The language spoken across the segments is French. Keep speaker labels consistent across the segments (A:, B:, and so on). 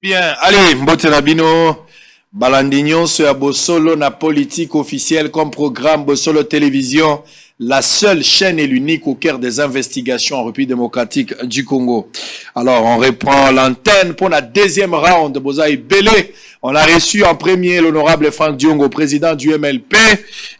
A: Bien, allez, mbote na bino, balandignon sur Bosolo na politique officielle comme programme Bosolo Télévision, la seule chaîne et l'unique au cœur des investigations en République démocratique du Congo. Alors, on reprend l'antenne pour la deuxième round de Bozaï Belé. On a reçu en premier l'honorable Franck Diongo, président du MLP.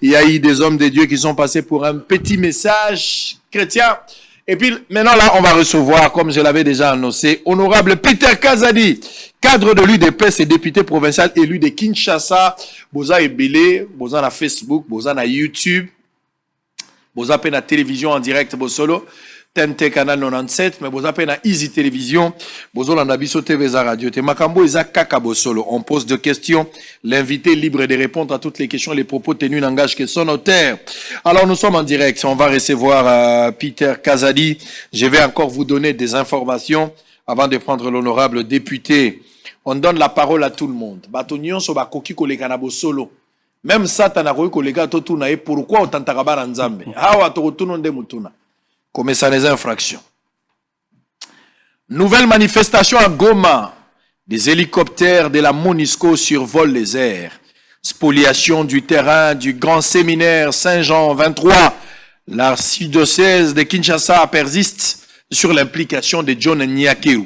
A: Il y a eu des hommes de Dieu qui sont passés pour un petit message chrétien. Et puis maintenant là, on va recevoir, comme je l'avais déjà annoncé, honorable Peter Kazadi, cadre de l'UDPS et député provincial élu de Kinshasa. Boza Ebele, Boza na Facebook, Boza na YouTube, Boza pe na télévision en direct Bosolo, TNT Canal 97, mais Boza pe na Easy Télévision, Bozo landa biso TV za radio. Te makambo eza kaka Bosolo. On pose des questions, l'invité est libre de répondre à toutes les questions, les propos tenus n'engagent que son auteur. Alors nous sommes en direct, on va recevoir Peter Kazadi. Je vais encore vous donner des informations avant de prendre l'honorable député. On donne la parole à tout le monde. Batonion so bakoki koleka na Bosolo. Même Satan a koki koleka to tuna e pourquoi otantaka bara nzambe. Hawa to tuna nde mutuna. Comme ça les infractions. Nouvelle manifestation à Goma. Des hélicoptères de la MONUSCO survolent les airs. Spoliation du terrain du grand séminaire Saint-Jean 23. L'archidiocèse de Kinshasa persiste sur l'implication de John Nyakeru.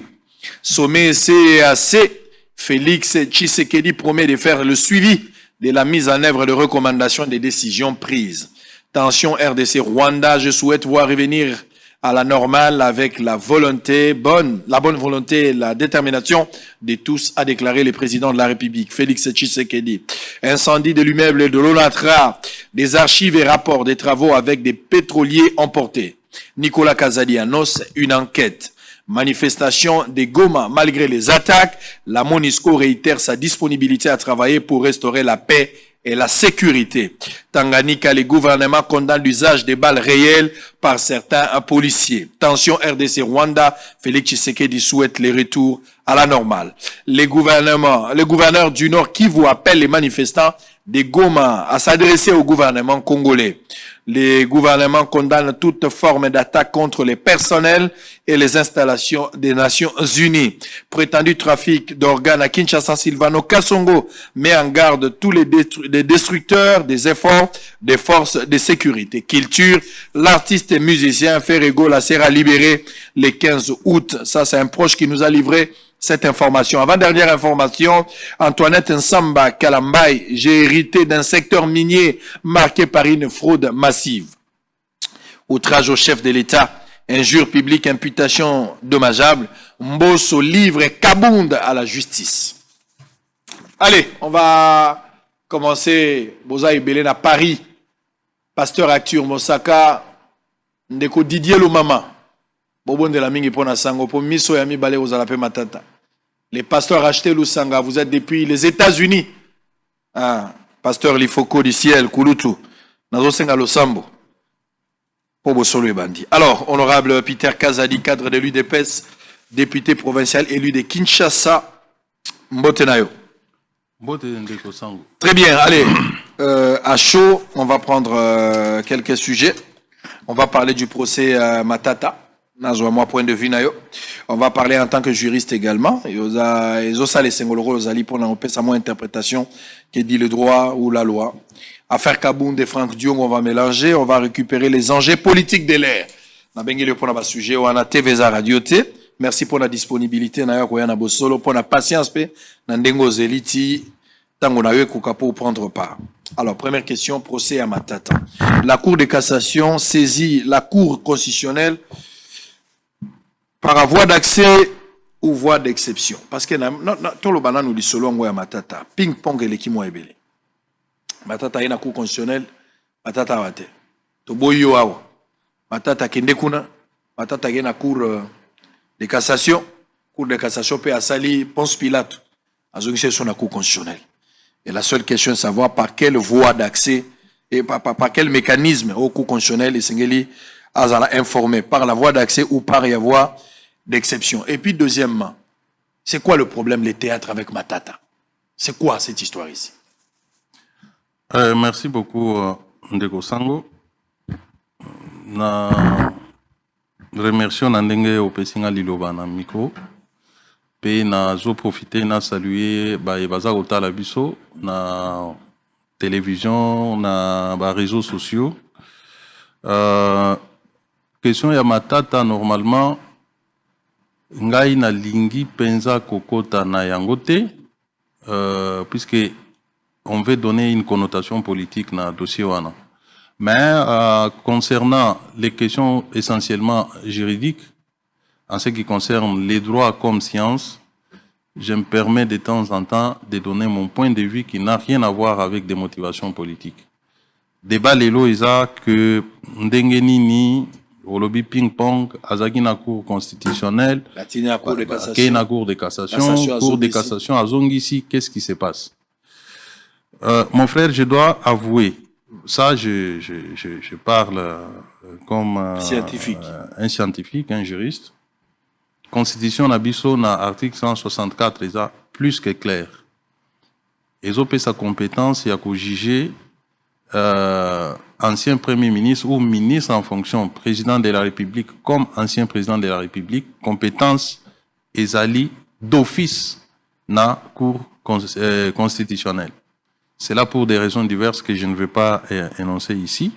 A: Sommet CAC, Félix Tshisekedi promet de faire le suivi de la mise en œuvre de recommandations des décisions prises. Tension RDC Rwanda, je souhaite voir revenir à la normale avec la bonne volonté et la détermination de tous, a déclaré le président de la République, Félix Tshisekedi. Incendie de l'immeuble de l'ONATRA, des archives et rapports des travaux avec des pétroliers emportés. Nicolas Kazadi annonce une enquête. Manifestation des Goma, malgré les attaques, la MONUSCO réitère sa disponibilité à travailler pour restaurer la paix et la sécurité. Tanganyika, les gouvernements condamnent l'usage des balles réelles par certains policiers. Tension RDC Rwanda, Félix Tshisekedi souhaite les retours à la normale. Les gouverneurs du Nord Kivu appellent les manifestants des Goma à s'adresser au gouvernement congolais. Les gouvernements condamnent toute forme d'attaque contre les personnels et les installations des Nations Unies. Prétendu trafic d'organes à Kinshasa, Silvano Kasongo met en garde tous les destructeurs des efforts des forces de sécurité. Culture, l'artiste et musicien Ferrego la sera libéré le 15 août. Ça, c'est un proche qui nous a livré cette information. Avant-dernière information, Antoinette Nsamba Kalambay, j'ai hérité d'un secteur minier marqué par une fraude massive. Outrage au chef de l'État, injure publique, imputation dommageable, Mbosso livre Kabound à la justice. Allez, on va commencer. Boza Ebele à Paris. Pasteur Arthur Mosaka, Ndeko Didier Lomama. Bobon de la mingi pona sango po miso ya mi balé aux alape matata. Les pasteurs achetés Lusanga, vous êtes depuis les États-Unis. Ah, pasteur Lifoko du ciel, Kulutu. Nazo senga Losambo. Pobo solo et bandi. Alors, honorable Peter Kazadi, cadre de l'UDPS, député provincial élu de Kinshasa, Mbotenayo. Très bien, allez. À chaud, on va prendre quelques sujets. On va parler du procès Matata. Moi, point de vue, on va parler en tant que juriste également. Ils ont les singoloro, ils pour sa moins interprétation qui dit le droit ou la loi. Affaire Kabound de Franck Diongo, on va mélanger, on va récupérer les enjeux politiques de l'air. On a pour notre sujet, on a TV Radio T. Merci pour la disponibilité, pour la patience, Nandengo Zeliti, tango na pour prendre part. Alors, première question, procès à Matata. La Cour de cassation saisit la Cour constitutionnelle par voie d'accès ou voie d'exception. Parce que tout le banane nous dit solo ngoya Matata. Ping-pong et l'équipe Ebele. Matata est na Cour constitutionnelle. Matata wate. To boyo awa. Matata kende kuna. Matata est na Cour de cassation. Cour de cassation peut asali Ponce Pilate. Azongise sur la Cour constitutionnelle. Et la seule question est de savoir par quelle voie d'accès et par quel mécanisme au Cour constitutionnelle et Sengeli Azala informé par la voie d'accès ou par y avoir d'exception. Et puis deuxièmement, c'est quoi le problème les théâtres avec Matata? C'est quoi cette histoire ici?
B: Merci beaucoup Ndeko Sango. Na remercions Nandenge au Pessinga Liloba na micro. pe nazo profiter na saluer ba baza kotala biso na télévision na ba réseaux sociaux. Question ya Matata normalement ngai na lingi penza kokota na yango te puisque on veut donner une connotation politique na dossier wana. Mais concernant les questions essentiellement juridiques, en ce qui concerne les droits comme science, je me permets de temps en temps de donner mon point de vue qui n'a rien à voir avec des motivations politiques. Débat lelo isa que ndenge nini olobi ping-pong azaki na cour constitutionnelle,
A: la cour de cassation,
B: na cour de cassation, cour de cassation azongisi, qu'est-ce qui se passe? Mon frère, je dois avouer, ça je parle comme un scientifique, un juriste. Constitution Nabiso na article 164 est plus que clair. Ils ont payé sa compétence et à juger ancien premier ministre ou ministre en fonction, président de la République comme ancien président de la République, compétence ezali d'office na cour constitutionnelle. C'est là pour des raisons diverses que je ne vais pas énoncer ici.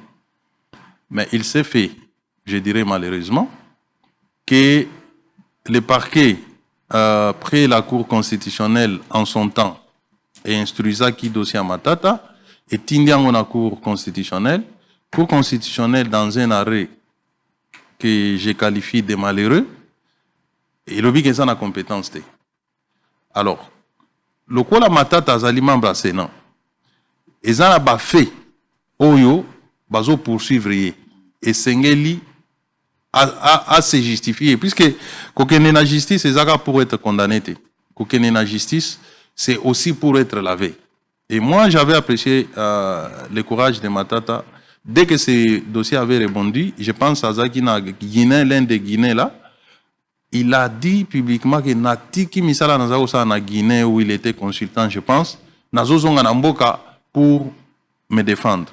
B: Mais il s'est fait, je dirais malheureusement, que le parquet, près la Cour constitutionnelle en son temps, et instruisa qui dossier à Matata, et tindiango na Cour constitutionnelle dans un arrêt que je qualifie de malheureux, et l'objet que ça n'a compétence. Alors, le quoi la Matata azali membre Sénat, et ça n'a pas fait, oyo, bazo poursuivre, et sengeli, à se justifier, puisque kokene na justice, c'est pour être condamné. Kokene na justice, c'est aussi pour être lavé. Et moi, j'avais apprécié le courage de Matata. Dès que ce dossier avait rebondi, je pense à Zaki na Guinée, l'un des Guinées là, il a dit publiquement que Natiki Misala Nazaosa na Guinée où il était consultant, je pense, Nazozonga Namboka pour me défendre.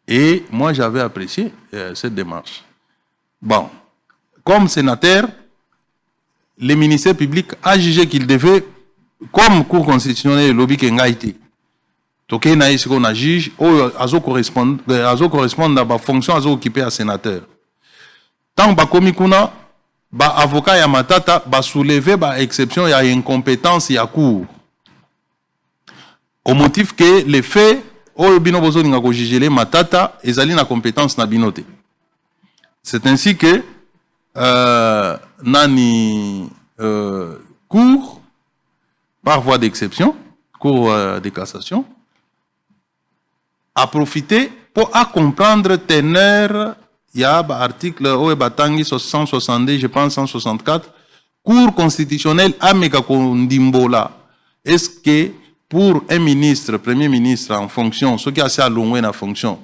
B: Et moi, j'avais apprécié cette démarche. Bon, comme sénateur, le ministère public a jugé qu'il devait, comme cour constitutionnelle, lobby kengaïti. Toké na ici qu'on a juge, azo correspond à la fonction azo occupée à sénateur. Tant ba komikuna, ba avocat ya Matata, ba soulever ba exception ya incompétence ya cour. Au motif que les faits, oyo bino bozo ninga ko juger Matata, ezali na compétence na binote. C'est ainsi que Nani cour, par voie d'exception, cour de cassation, a profité pour comprendre teneur, il y a un article où il 170, je pense 164, cour constitutionnelle à Megakondimbola. Est-ce que pour un ministre, premier ministre en fonction, ce qui a assez alloué la fonction,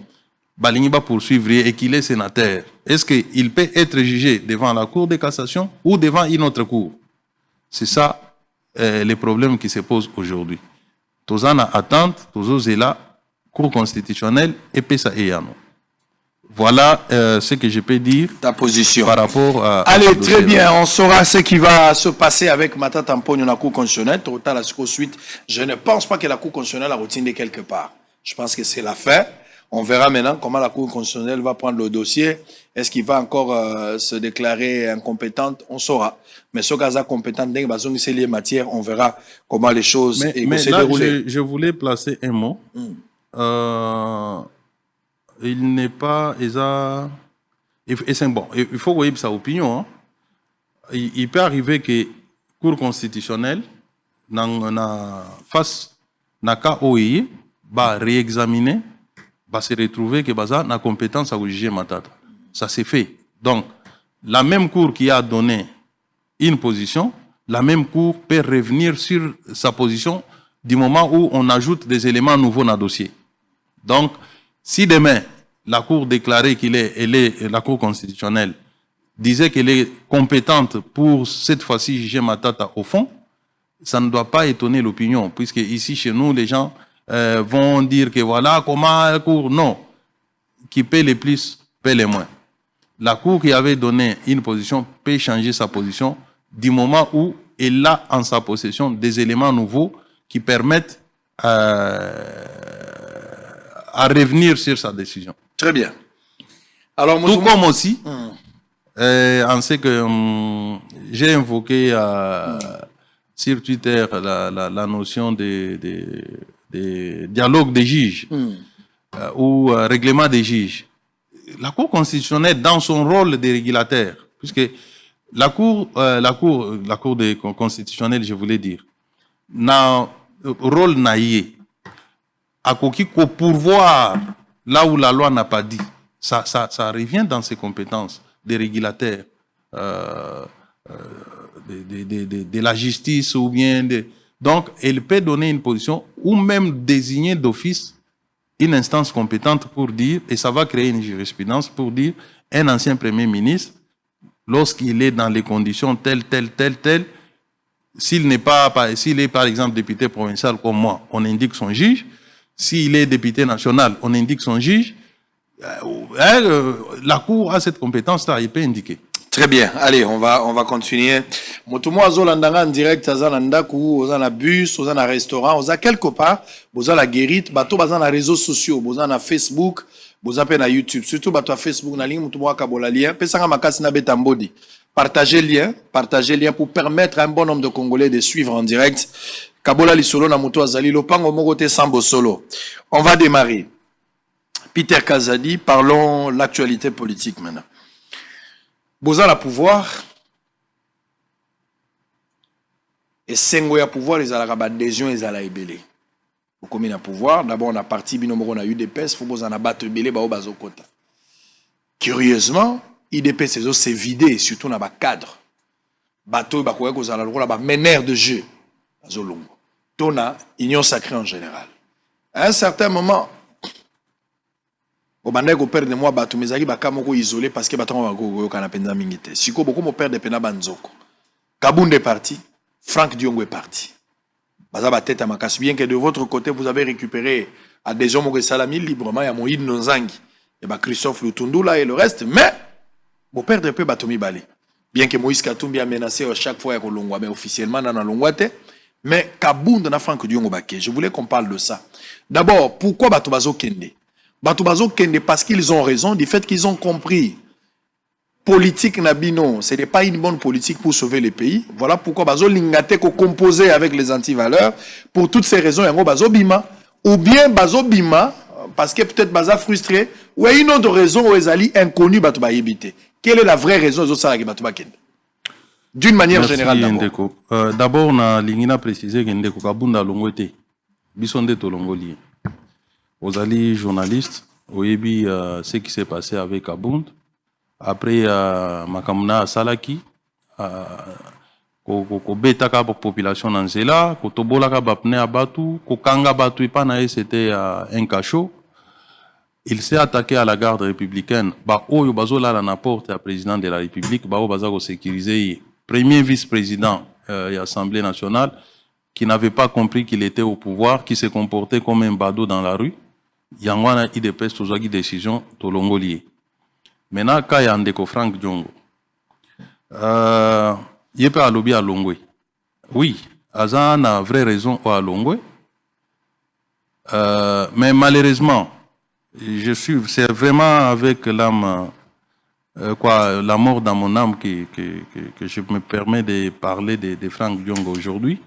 B: Balingi va poursuivre et qu'il est sénateur, est-ce qu'il peut être jugé devant la Cour de cassation ou devant une autre cour? C'est ça les problèmes qui se posent aujourd'hui. Tous en attente, tous là, Cour constitutionnelle et PSA et Yano. Voilà ce que je peux dire.
A: Ta position.
B: Par rapport à...
A: Allez, très bien. On saura ce qui va se passer avec Matata Amponio la Cour constitutionnelle. Total, la suite. Je ne pense pas que la Cour constitutionnelle a retenu de quelque part. Je pense que c'est la fin. On verra maintenant comment la Cour constitutionnelle va prendre le dossier. Est-ce qu'il va encore se déclarer incompétente? On saura. Mais ce cas compétent, c'est les matières, on verra comment les choses
B: vont se dérouler. Je voulais placer un mot. Il n'est pas... Et c'est bon. Il faut voir sa opinion. Hein. Il peut arriver que la Cour constitutionnelle, face à cas OIE, va réexaminer, va se retrouver que Baza n'a compétence à juger Matata. Ça s'est fait. Donc, la même Cour qui a donné une position, la même Cour peut revenir sur sa position du moment où on ajoute des éléments nouveaux dans le dossier. Donc, si demain, la Cour déclarait la Cour constitutionnelle disait qu'elle est compétente pour cette fois-ci juger Matata au fond, ça ne doit pas étonner l'opinion, puisque ici, chez nous, les gens vont dire que voilà, comment la Cour... Non. Qui paie le plus, paie le moins. La Cour qui avait donné une position peut changer sa position du moment où est là en sa possession des éléments nouveaux qui permettent à revenir sur sa décision.
A: Très bien. Alors,
B: tout comme aussi, on sait que j'ai invoqué sur Twitter la notion de dialogue des juges ou règlement des juges. La Cour constitutionnelle, dans son rôle de régulateur, puisque la Cour constitutionnelle, je voulais dire, n'a rôle naïe, à qu'au pourvoir là où la loi n'a pas dit, ça revient dans ses compétences des régulateurs de la justice ou bien donc elle peut donner une position ou même désigner d'office une instance compétente pour dire, et ça va créer une jurisprudence pour dire, un ancien premier ministre, lorsqu'il est dans les conditions telles, s'il est par exemple député provincial comme moi, on indique son juge. S'il est député national, on indique son juge. La Cour a cette compétence-là, il peut indiquer.
A: Très bien. Allez, on va continuer. Motomo azolandanga en direct, azalandaku, ozana bus, ozana restaurant, oza quelque part, boza la guérite, bato baza na réseaux sociaux, boza na Facebook, boza pe na YouTube, surtout bato à Facebook na ligne, motomo akabola lien, pesanga makasi na betambodi. Partagez lien pour permettre à un bon nombre de Congolais de suivre en direct. Kabola lisolo na moto azali lopango mogote sambo solo. On va démarrer. Peter Kazadi, parlons l'actualité politique maintenant. Boza la pouvoir. Et sengo ya pouvoir, ils ont la adhésion, ils ont la ébélé. Au commun à pouvoir, d'abord on a parti, binomoro on a eu des pèses, faut boza na battre ébélé, bao bazo kota. Curieusement, IDPS c'est vidé, surtout dans le cadre. Bateau, bakoye ko zala lokola ba meneur de jeu. Azolongo. Tona, union sacrée en général. À un certain moment, au bandai ko perdre moi bateau, mais aki baka moko isolé parce que bateau va go kana penza mingite. Siko beaucoup mo perdre pena banzoko. Kabunde est parti, Franck Diongo est parti. Baza ba tête à makasi, bien que de votre côté vous avez récupéré adhésion mo salami librement ya Moïd Nozangi. Et ba Christophe Lutundula et le reste, mais bon perdre peu batomi balé. Bien que Moïse Katumbi a menacé à chaque fois à Kolongwa, mais officiellement dans la Longwate, mais Kabund na Franck Diongo Baké. Je voulais qu'on parle de ça. D'abord, pourquoi Batubazo Kende? Batubazo Kende parce qu'ils ont raison du fait qu'ils ont compris. Politique Nabino, ce n'est pas une bonne politique pour sauver le pays. Voilà pourquoi Bazo Lingate ko composé avec les antivaleurs. Pour toutes ces raisons, Yango Bazo Bima. Ou bien Bazo Bima, parce que peut-être Baza frustré, ou une autre raison où Ezali inconnu Batuba Yébité. Quelle est la vraie raison de ça d'une manière générale?
B: D'abord, on a précisé que Ndeko Kabunda Longwete, Bisonde Tolongoli. Vous allez journaliste, vous avez ce qui s'est passé avec Kabund. Après, Makamuna Salaki, ko betaka population dans Zela, ko tobolaka bapne abatu, ko kanga batu ipana c'était un cachot. Il s'est attaqué à la garde républicaine. Oyo bazola la porte à président de la République, bazako sécuriser premier vice-président de l'Assemblée nationale qui n'avait pas compris qu'il était au pouvoir, qui se comportait comme un badaud dans la rue. Yangwana IDPS tozaki décision tolongolié. Maintenant kaya ndeko Franck Diongo. Yepe alobi à Longwe. Oui, Azan a vraie raison à Longwe. Mais malheureusement, c'est vraiment avec l'âme, la mort dans mon âme que je me permets de parler de Franck Diongo aujourd'hui.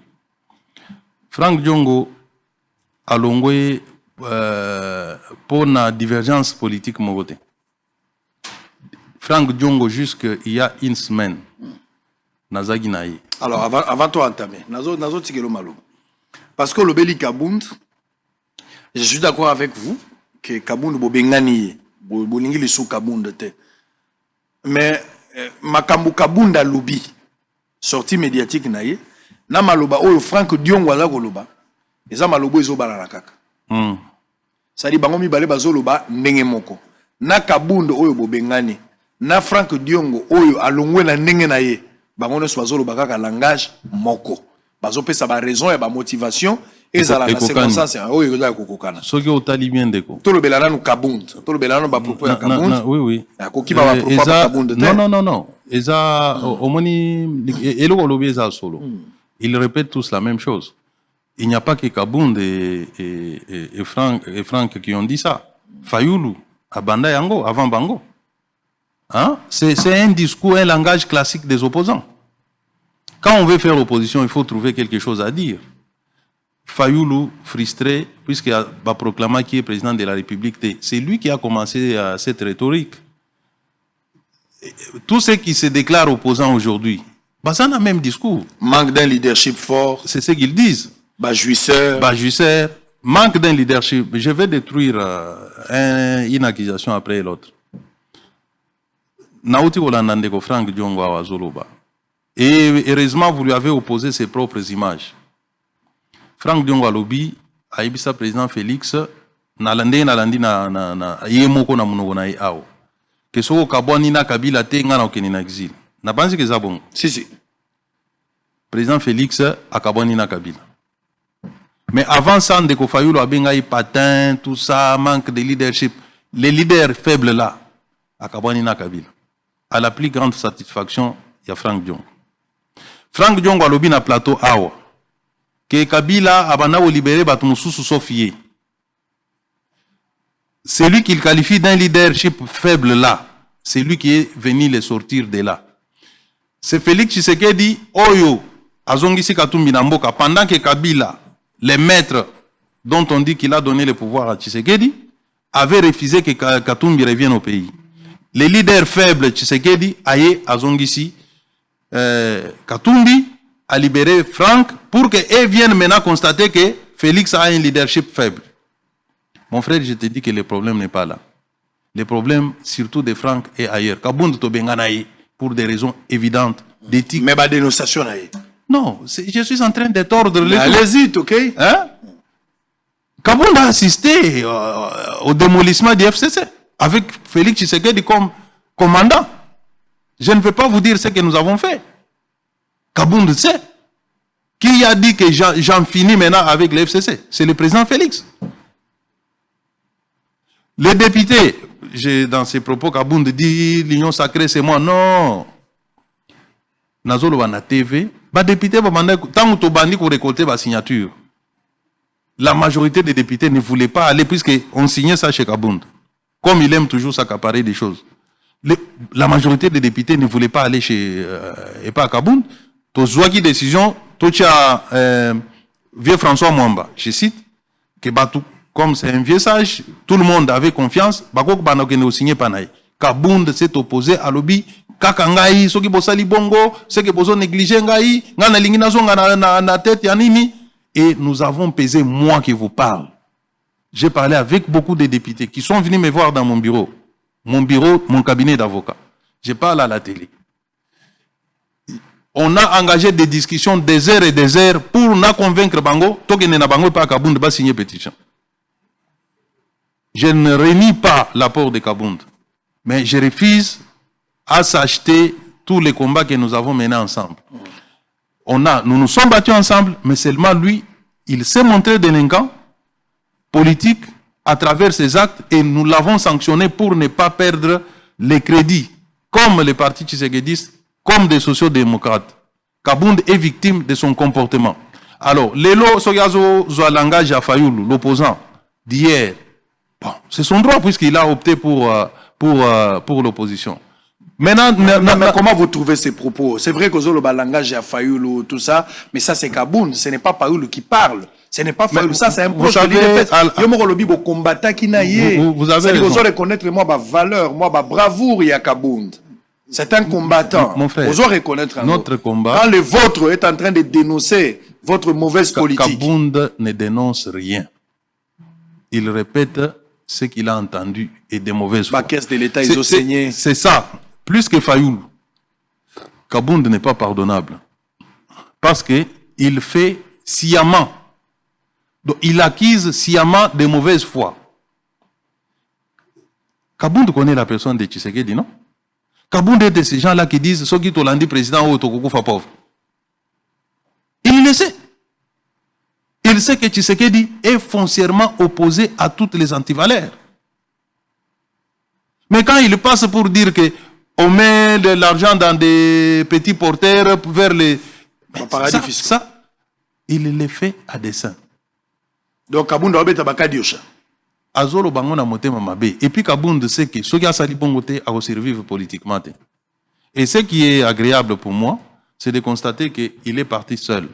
B: Franck Diongo a Longwe pour la divergence politique mogote. Franck Diongo jusqu'il y a une semaine. Nazagi naïe.
A: Alors avant toi entamer, nazo tikelo malo. Parce que le Beli Kabund, je suis d'accord avec vous que Kabund bobengani bolingi lisu Kabund te. Mais makambu Kabunda lobi sortie médiatique naïe na maloba oyo Franck Diongo aza koloba eza malobo ezobala na kaka. Ça dit bango mibale bazoloba ndenge moko. Na Kabund oyo bobengani na Franck Diongo oyo alongwe na ndenge na ye bango nyonso bazoloba kaka langage moko. Bazopesa ba raison et ba motivation ezala na circonstance oyo ezala kokokana
B: soki otali bien ndeko
A: to le belana no kabund to le belana ba propos ya kabund
B: oui
A: akoki ba propos ya kabund
B: non eza omoni eloko lobi eza solo ils répètent tous la même chose. Il n'y a pas que Kabound et Franck qui ont dit ça. Fayoulou à Banda Yango avant Bango. Hein? C'est un discours, un langage classique des opposants. Quand on veut faire opposition, il faut trouver quelque chose à dire. Fayoulou, frustré, puisqu'il a proclamé qu'il est président de la République, c'est lui qui a commencé cette rhétorique. Tous ceux qui se déclarent opposants aujourd'hui, bah ça n'a même discours.
A: Manque d'un leadership fort.
B: C'est ce qu'ils disent.
A: Bajuisseur.
B: Manque d'un leadership. Je vais détruire une accusation après l'autre. Nauti Olandandeko Franck Diongo Awazoloba. Et heureusement, vous lui avez opposé ses propres images. Franck Diongo Alobi, Aïbissa président Félix, Nalandi na Yemoko na Munogo na Ao. Que soko Kabwani na Kabila te ngana okeni na exil. Na pense que ça bon.
A: Si.
B: Président Félix a Kabwani na Kabila. Mais avant ça, Ndeko Fayulu a bengaï patin, tout ça, manque de leadership. Les leaders faibles là, à Kabwani na Kabila. À la plus grande satisfaction, il y a Franck Diongo. Franck Diongo a lobby na plateau Awa. Que Kabila a bana ou libéré Batumususu Sofié. C'est lui qu'il qualifie d'un leadership faible là. C'est lui qui est venu les sortir de là. C'est Félix Tshisekedi, Oyo, Azongisi Katumbi Namboka, pendant que Kabila, les maîtres dont on dit qu'il a donné le pouvoir à Tshisekedi, avaient refusé que Katumbi revienne au pays. Les leaders faibles Tshisekedi, Aye, Azongisi, Katumbi, a libéré Franck pour qu'eux viennent maintenant constater que Félix a un leadership faible. Mon frère, je te dis que le problème n'est pas là. Le problème, surtout de Franck, est ailleurs. Kabound Tobenganaï, pour des raisons évidentes d'éthique.
A: Mais ma dénonciation,
B: non, je suis en train de tordre les...
A: Allez-y, ok?
B: Hein? Kabound a assisté au démolissement du FCC avec Félix Tshisekedi comme commandant. Je ne vais pas vous dire ce que nous avons fait. Kabound sait. Qui a dit que j'en finis maintenant avec le FCC? C'est le président Félix. Les députés, dans ses propos, Kabound dit l'union sacrée c'est moi. Non. Nazolo na TV, les députés, tant que tu pour récolter la signature, la majorité des députés ne voulaient pas aller puisqu'on signait ça chez Kabound. Comme il aime toujours s'accaparer des choses. La majorité des députés ne voulaient pas aller chez et pas à Kabound. Tu as une décision, tu as vieux François Mwamba, je cite, que comme c'est un vieux sage, tout le monde avait confiance, Bakok Banokene au signé Panaï. Kabound s'est opposé à l'obbi. Kakangai, ceux qui bossent bongo, ceux qui bossent négligé ngai, ngana linginazo na tête yanini. Et nous avons pesé, moi qui vous parle. J'ai parlé avec beaucoup de députés qui sont venus me voir dans mon bureau, mon cabinet d'avocat. Je parle à la télé. On a engagé des discussions des heures et des heures pour nous convaincre Bango, Tokene na Bango pas Kabound va signer pétition. Je ne renie pas l'apport de Kabound, mais je refuse à s'acheter tous les combats que nous avons menés ensemble. Nous nous sommes battus ensemble, mais seulement lui, il s'est montré délinquant politique à travers ses actes et nous l'avons sanctionné pour ne pas perdre les crédits, comme les partis tshisekidistes, comme des sociodémocrates. Kabound est victime de son comportement. Alors, Lelo Sogazo Zoalangage à Fayoulou, l'opposant d'hier, bon, c'est son droit puisqu'il a opté pour l'opposition. Maintenant,
A: mais comment vous trouvez ces propos? C'est vrai que le langage à Fayoulou, tout ça, mais ça c'est Kabound, ce n'est pas Fayoulou qui parle. Ce n'est pas Fayoulou, ça c'est un proche de l'IDPS. Il combattant qui n'a
B: vous avez raison.
A: Vous allez reconnaître moi ma valeur, moi ma bravoure, il y a Kabound. C'est un combattant.
B: Mon frère,
A: vous allez reconnaître
B: notre combat.
A: Quand le vôtre est en train de dénoncer votre mauvaise politique.
B: Kabound ne dénonce rien. Il répète ce qu'il a entendu et des mauvaises fois.
A: La caisse de l'État, ils ont saigné.
B: C'est ça. Plus que Fayoulou, Kabound n'est pas pardonnable. Parce qu'il fait sciemment. Donc, il accuse sciemment des mauvaises foi. Kabound connaît la personne de Tshisekedi, non? Kabound est de ces gens-là qui disent ceux qui président ou Tokoko fa pauvre. Il le sait. Il il sait que Tshisekedi est foncièrement opposé à toutes les antivaleurs. Mais quand il passe pour dire qu'on met de l'argent dans des petits porteurs vers les...
A: paradis fiscal.
B: Ça, il le fait à dessein.
A: Donc Kabunda obeta bakadiosha.
B: Azolo bango na motema mabe. Et puis Kabunda sait que ceux qui a sali bongote a survivre politiquement. Et ce qui est agréable pour moi, c'est de constater qu'il est parti seul.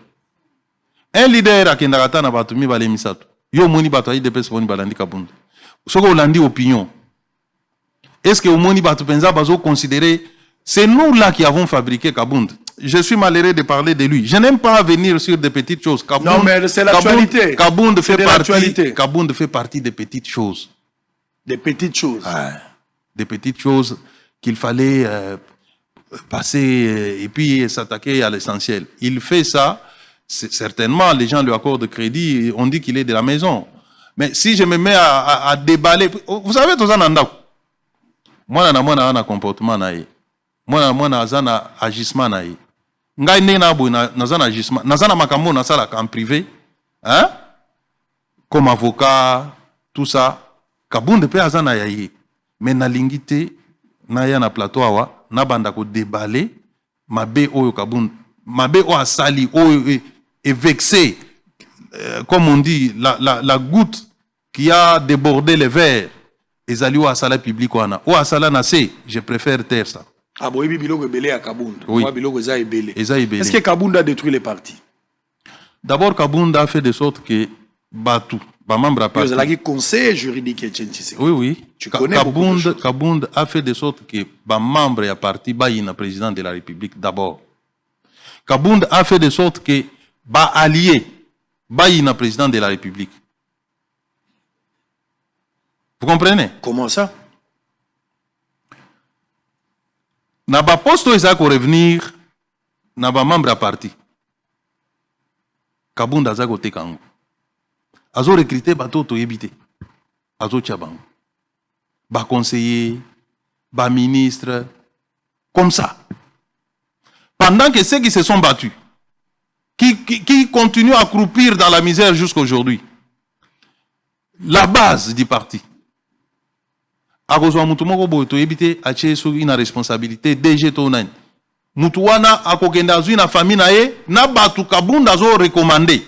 B: Un leader a kendagata na batumi bale misato. Yo moni bato ayi depes moni balandi Kabunda. Soko olandi opinion. Est-ce que au moni bato penza bazo considérer c'est nous là qui avons fabriqué Kabunda. Je suis malheureux de parler de lui. Je n'aime pas venir sur des petites choses. Kabund,
A: non, mais c'est l'actualité.
B: Kabund fait partie des petites choses.
A: Des petites choses.
B: Des petites choses qu'il fallait passer et puis s'attaquer à l'essentiel. Il fait ça, certainement, les gens lui accordent crédit, on dit qu'il est de la maison. Mais si je me mets à déballer... Vous savez, tout ça, moi, je suis un comportement. Moi, je suis un agissement. Ngai ne na boy na agissement na makambo na sala en privé hein, comme avocat tout ça Kabunda pe azana yayi mais na lingité na ya na plateau awa na banda ko déballer mabe oyo Kabunda mabe o asali oyo est vexé comme on dit la goutte qui a débordé le verre ezali o asala public wana o asala na se je préfère taire ça.
A: Ah bon, biloko ebele à Kabunda.
B: Oui.
A: Biloko eza ebele.
B: Est-ce
A: que Kabunda a détruit les partis?
B: D'abord, Kabunda a fait de sorte que Batu, membre à parti.
A: Vous avez conseil juridique et Tshisekedi.
B: Oui, oui.
A: Tu connais beaucoup de choses.
B: Kabunda a fait de sorte que membre à parti baïna président de la République d'abord. Kabunda a fait de sorte que allié baïna président de la République. Vous comprenez?
A: Comment ça?
B: Na ba poste eza ko revenir na ba membre à parti. Kabunda za ko tekango. Azo recruter bato to yebite. Azo tchabango. Ba conseiller, ba ministre comme ça. Pendant que ceux qui se sont battus qui continuent à croupir dans la misère jusqu'à aujourd'hui. La base du parti. Akozwa mutu moko boyo to yebite ache so ina responsabilité DG to nani mutu wana akokenda zui na famille na ye na batu Kabunda zo recommander.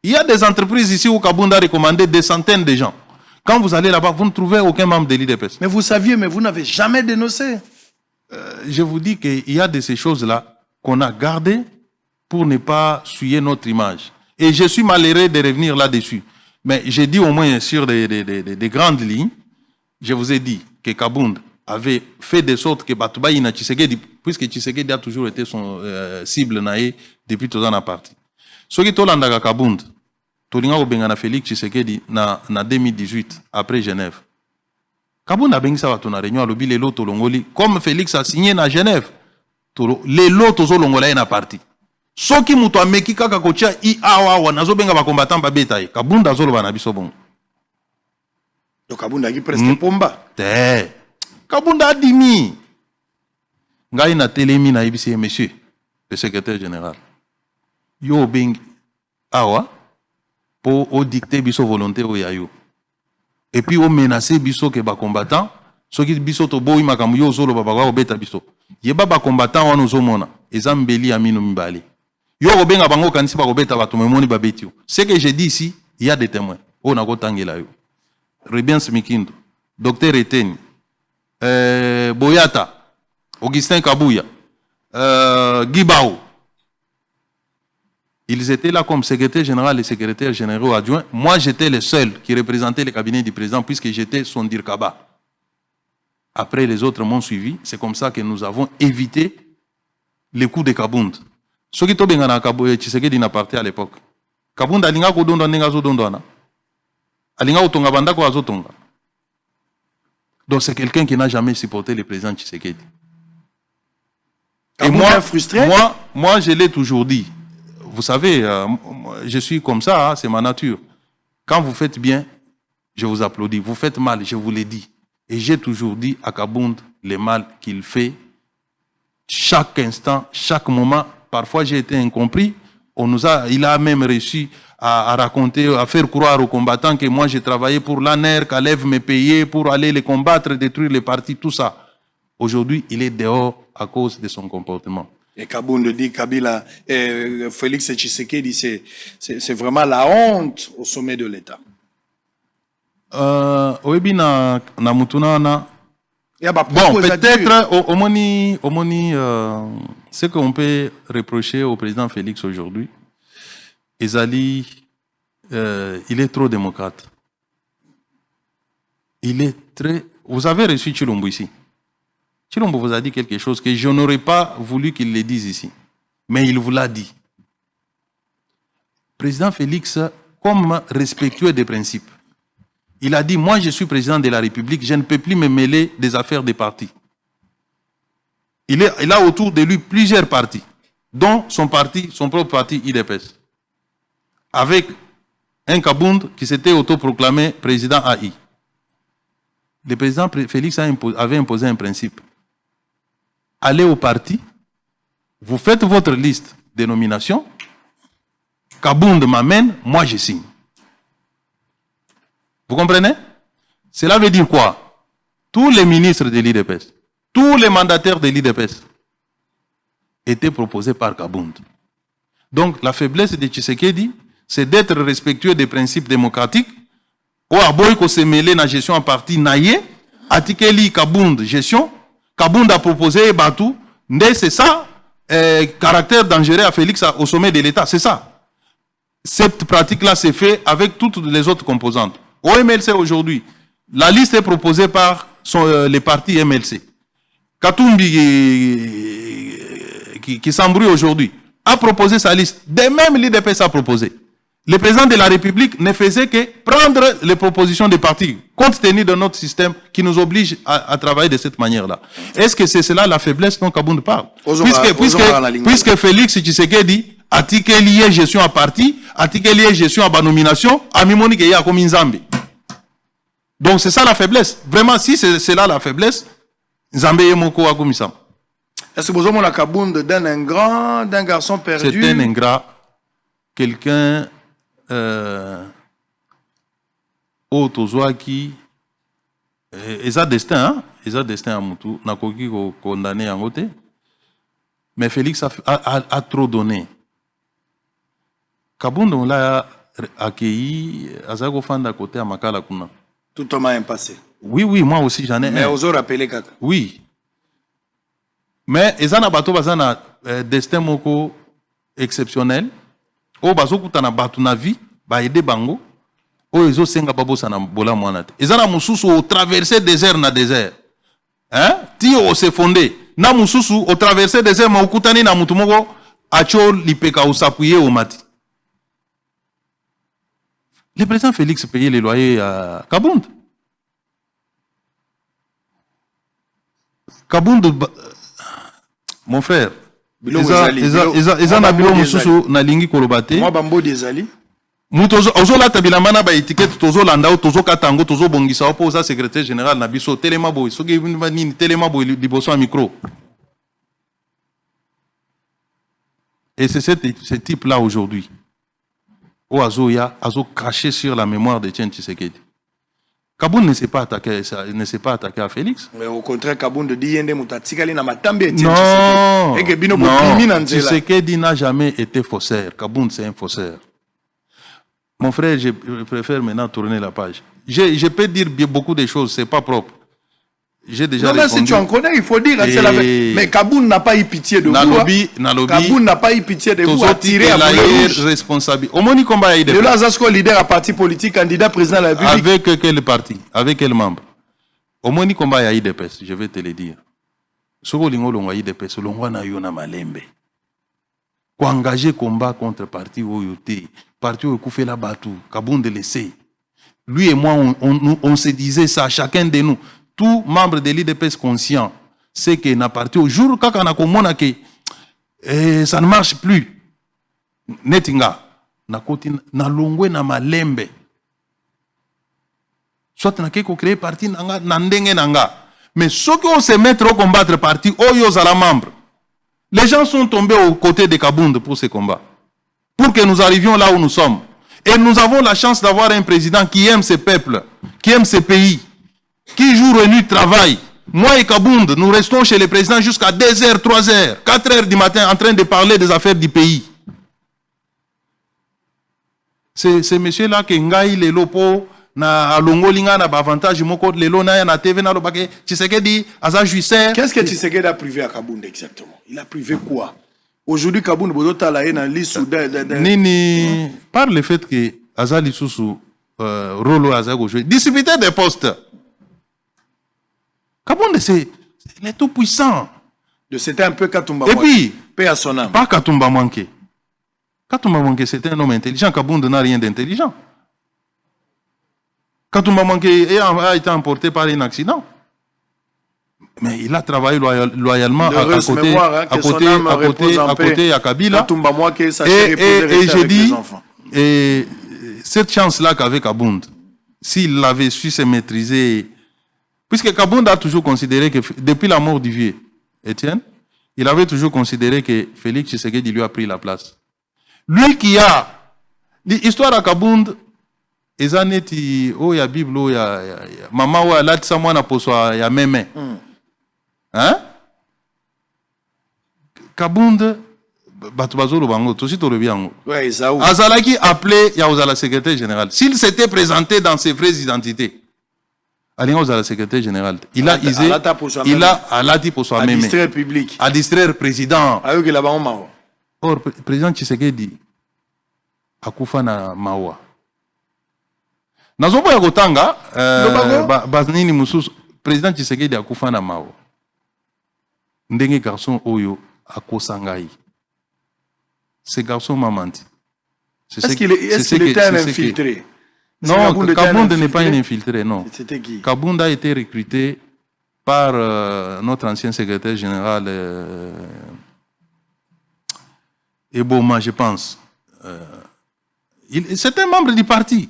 B: Il y a des entreprises ici où Kabunda a recommandé des centaines de gens. Quand vous allez là-bas, vous ne trouvez aucun membre de l'IDPS.
A: Mais vous saviez, mais vous n'avez jamais dénoncé.
B: Je vous dis qu'il y a de ces choses-là qu'on a gardées pour ne pas souiller notre image. Et je suis malheureux de revenir là-dessus. Mais j'ai dit au moins sur des grandes lignes. Je vous ai dit que Kabunda avait fait de sorte que Batouba Ina Tshisekedi, puisque Tshisekedi a toujours été son cible naïe depuis tout en parti. Ce qui Tolanda Kabunda, Tolinga Obengana Félix Tshisekedi na 2018 après Genève. Kabunda a bengisa bato na réunion alobi lelo tolongoli comme Félix a signé na Genève. Lelo tozolongola na parti. Soki muto ameki kaka kotia I awa nazo benga ba combattant ba betaye. Kabunda zoloba na biso bongo.
A: Donc Kabunda qui presque pomba.
B: Kabunda a dimi. Ngai na telemi na ibisi monsieur le secrétaire général. Yo beng awa pour au dicter biso volonté o yayo. Et puis au menacer biso ke ba combattant, soki biso to boyi makamu yo zolo baba ko beta biso. Yeba ba combattant wana ozomona, ezambeli amino mibali. Yo obenga bango kanisi ba ko beta bato memoni ba betio. Ce que je dis ici, il y a des témoins. O na ko tangela yo. Rebiens Mikindo, Docteur Eteni, Boyata, Augustin Kabouya, Guibao. Ils étaient là comme secrétaire général et secrétaire généraux adjoints. Moi, j'étais le seul qui représentait le cabinet du président puisque j'étais son dirkaba. Après, les autres m'ont suivi. C'est comme ça que nous avons évité les coups de Kabunda. Ce qui est na Kabouya, Tshisekedi n'a parti à l'époque. Kabunda a linga kodondo nenga zo dondona. Donc c'est quelqu'un qui n'a jamais supporté le président Tshisekedi. Et moi, frustré? Moi, je l'ai toujours dit. Vous savez, je suis comme ça, hein, c'est ma nature. Quand vous faites bien, je vous applaudis. Vous faites mal, je vous l'ai dit. Et j'ai toujours dit à Kabunda le mal qu'il fait chaque instant, chaque moment. Parfois, j'ai été incompris. Il a même réussi à raconter, à faire croire aux combattants que moi j'ai travaillé pour l'ANER, qu'Alev me payait pour aller les combattre, détruire les partis, tout ça. Aujourd'hui, il est dehors à cause de son comportement.
A: Et Kabound dit, Kabila, Félix Tshisekedi, c'est vraiment la honte au sommet de l'État.
B: Oebi na mutuna na. Bon, peut-être, ce qu'on peut reprocher au président Félix aujourd'hui, il est trop démocrate. Il est très... Vous avez reçu Chilombo ici. Chilombo vous a dit quelque chose que je n'aurais pas voulu qu'il le dise ici. Mais il vous l'a dit. Président Félix, comme respectueux des principes, il a dit, moi je suis président de la République, je ne peux plus me mêler des affaires des partis. Il a autour de lui plusieurs partis, dont son propre parti IDPS. Avec un Kabound qui s'était autoproclamé président AI. Le président Félix avait imposé un principe. Allez au parti, vous faites votre liste de nominations, Kabound m'amène, moi je signe. Vous comprenez? Cela veut dire quoi? Tous les ministres de l'IDPS, tous les mandataires de l'IDPS étaient proposés par Kabound. Donc la faiblesse de Tshisekedi, c'est d'être respectueux des principes démocratiques. Ou aboy ko se mêler na gestion en parti naïe, atikeli Kabound gestion, Kabound a proposé Batou, c'est ça, caractère dangereux à Félix au sommet de l'État, c'est ça. Cette pratique-là s'est faite avec toutes les autres composantes. Au MLC aujourd'hui, la liste est proposée par les partis MLC. Katumbi, qui s'embrouille aujourd'hui, a proposé sa liste. De même, l'IDPS a proposé. Le président de la République ne faisait que prendre les propositions des partis, compte tenu de notre système qui nous oblige à travailler de cette manière-là. Est-ce que c'est cela la faiblesse dont Kabound parle? Puisque Félix Tshisekedi a tiqué lié gestion à parti, a tiqué lié gestion à nomination, a mimoni qu'il y a comme une Zambie. Donc c'est ça la faiblesse. Vraiment, si c'est là la faiblesse, Zambie est moko à Gomisam.
A: Est-ce que vous avez la Kabound d'un garçon perdu?
B: C'est un ingrat, quelqu'un qui ils ont destin, ils ont destin à Moutou, n'a pas condamné en côté. Mais Félix a trop donné. Kabound on l'a accueilli, Azago Fand à côté à Makala Kuna.
A: Tout le monde est passé.
B: Oui, moi aussi j'en ai.
A: Mais aux autres rappelé Kaka.
B: Oui. Mais ils ont bateau bazana destin moko exceptionnel. O bazoku tana batu na vie, ba aider bango. O ezo senga babo sana bola mwanate. Ils ont mususu au traverser désert na désert. Hein? Ti o se fondé. Na mususu au traverser désert ma okutani na mutu moko acho lipeka usapuye o mati. Le président Félix payait les loyers à Kabound. Kabound, mon frère, ils ont un mususu na lingi kolobate.
A: Moi bambo desali.
B: Ozo la tabila mana ba étiquette tozo landa tozo katango tozo bongisa oposa secrétaire général na biso telema boy soki nini telema boy liboso à micro. Et c'est ce type là aujourd'hui. Oazoya azo craché sur la mémoire de Tien Tshisekedi. Kabound ne s'est pas attaqué à Félix.
A: Mais au contraire, Kabound dit yende mutatikali na matambe et
B: non, Tshisekedi n'a jamais été faussaire. Kabound c'est un faussaire. Mon frère, je préfère maintenant tourner la page. Je peux dire beaucoup de choses, c'est pas propre. J'ai déjà répondu.
A: Si tu en connais, il faut dire. Mais Kabound n'a pas eu pitié de vous. Kabound n'a pas eu pitié de vous. Attiré à vous.
B: Responsable. Omoni combat
A: de là, Zasko leader à parti politique, candidat président de la République.
B: Avec quel parti? Avec quel membre? Omoni combat à IDPS, je vais te le dire. Soko lingo longa IDPS, longa na yona malembe. Ko engager combat contre parti oyote, parti oyokufe la batu, Kabound le sait. Lui et moi, on se disait ça, chacun de nous. Tout membre de l'IDPS conscient, c'est que na parti au jour quand on a commun que ça ne marche plus. Netinga na koti na longwe na malembe. Soit na keko créer parti nanga na ndenge nanga. Mais ceux qui vont se mettre au combattre parti oyo zala membre. Les gens sont tombés aux côtés de Kabound pour ce combat. pour que nous arrivions là où nous sommes. Et nous avons la chance d'avoir un président qui aime ses peuples, qui aime ses pays, qui jour et nuit travaille. Moi et Kabound, nous restons chez le président jusqu'à 2h, 3h, 4h du matin en train de parler des affaires du pays. C'est monsieur-là qui ngai le lopo na alongolinga na avantage moko lelo na na TV na lobake Tshisekedi aza jouisseur.
A: Qu'est-ce que Tshisekedi a privé à Kabound exactement? Il a privé quoi? Aujourd'hui Kabound bodota la na lisu
B: nini par le fait que aza lisusu rolo aza go jouer distributeur des postes. Kabound c'est le tout puissant.
A: C'était un peu Katumba.
B: Et puis
A: paix à son âme.
B: Pas Katumba manqué. Katumba Manké, c'était un homme intelligent. Kabound n'a rien d'intelligent. Katumba Manké a été emporté par un accident. Mais il a travaillé loyalement à côté à Kabila. Et j'ai dit, et cette chance-là qu'avait Kabound, s'il avait su se maîtriser, puisque Kabound a toujours considéré que, depuis la mort du vieux Étienne, il avait toujours considéré que Félix Tshisekedi lui a pris la place. Lui qui a l'histoire à Kabound, ezaneti o ya Bible o ya mama wa latisa mwana poswa ya meme. Hein? Kabound batu bazolo bango tosi to lebi yango.
A: Ouais, Esaou.
B: Azalaki appelé ya ozala secrétaire général. S'il s'était présenté dans ses vraies identités, alinga ozala secrétaire général. Il a isé, il a alati poswa meme. À
A: distraire public.
B: À distraire président.
A: Ayo ke la bango mawa.
B: Or, président Tshisekedi akufa na mawa. Nazobo ya kotanga, nini mususu, président Tshisekedi akufa na mawa. Ndenge garçon oyo akosangai. Ce garçon m'a menti.
A: Est-ce qu'il était un infiltré?
B: Non, Kabound n'est pas un infiltré, non.
A: C'était qui?
B: Kabound a été recruté par notre ancien secrétaire général Eboma, je pense. C'était un membre du parti.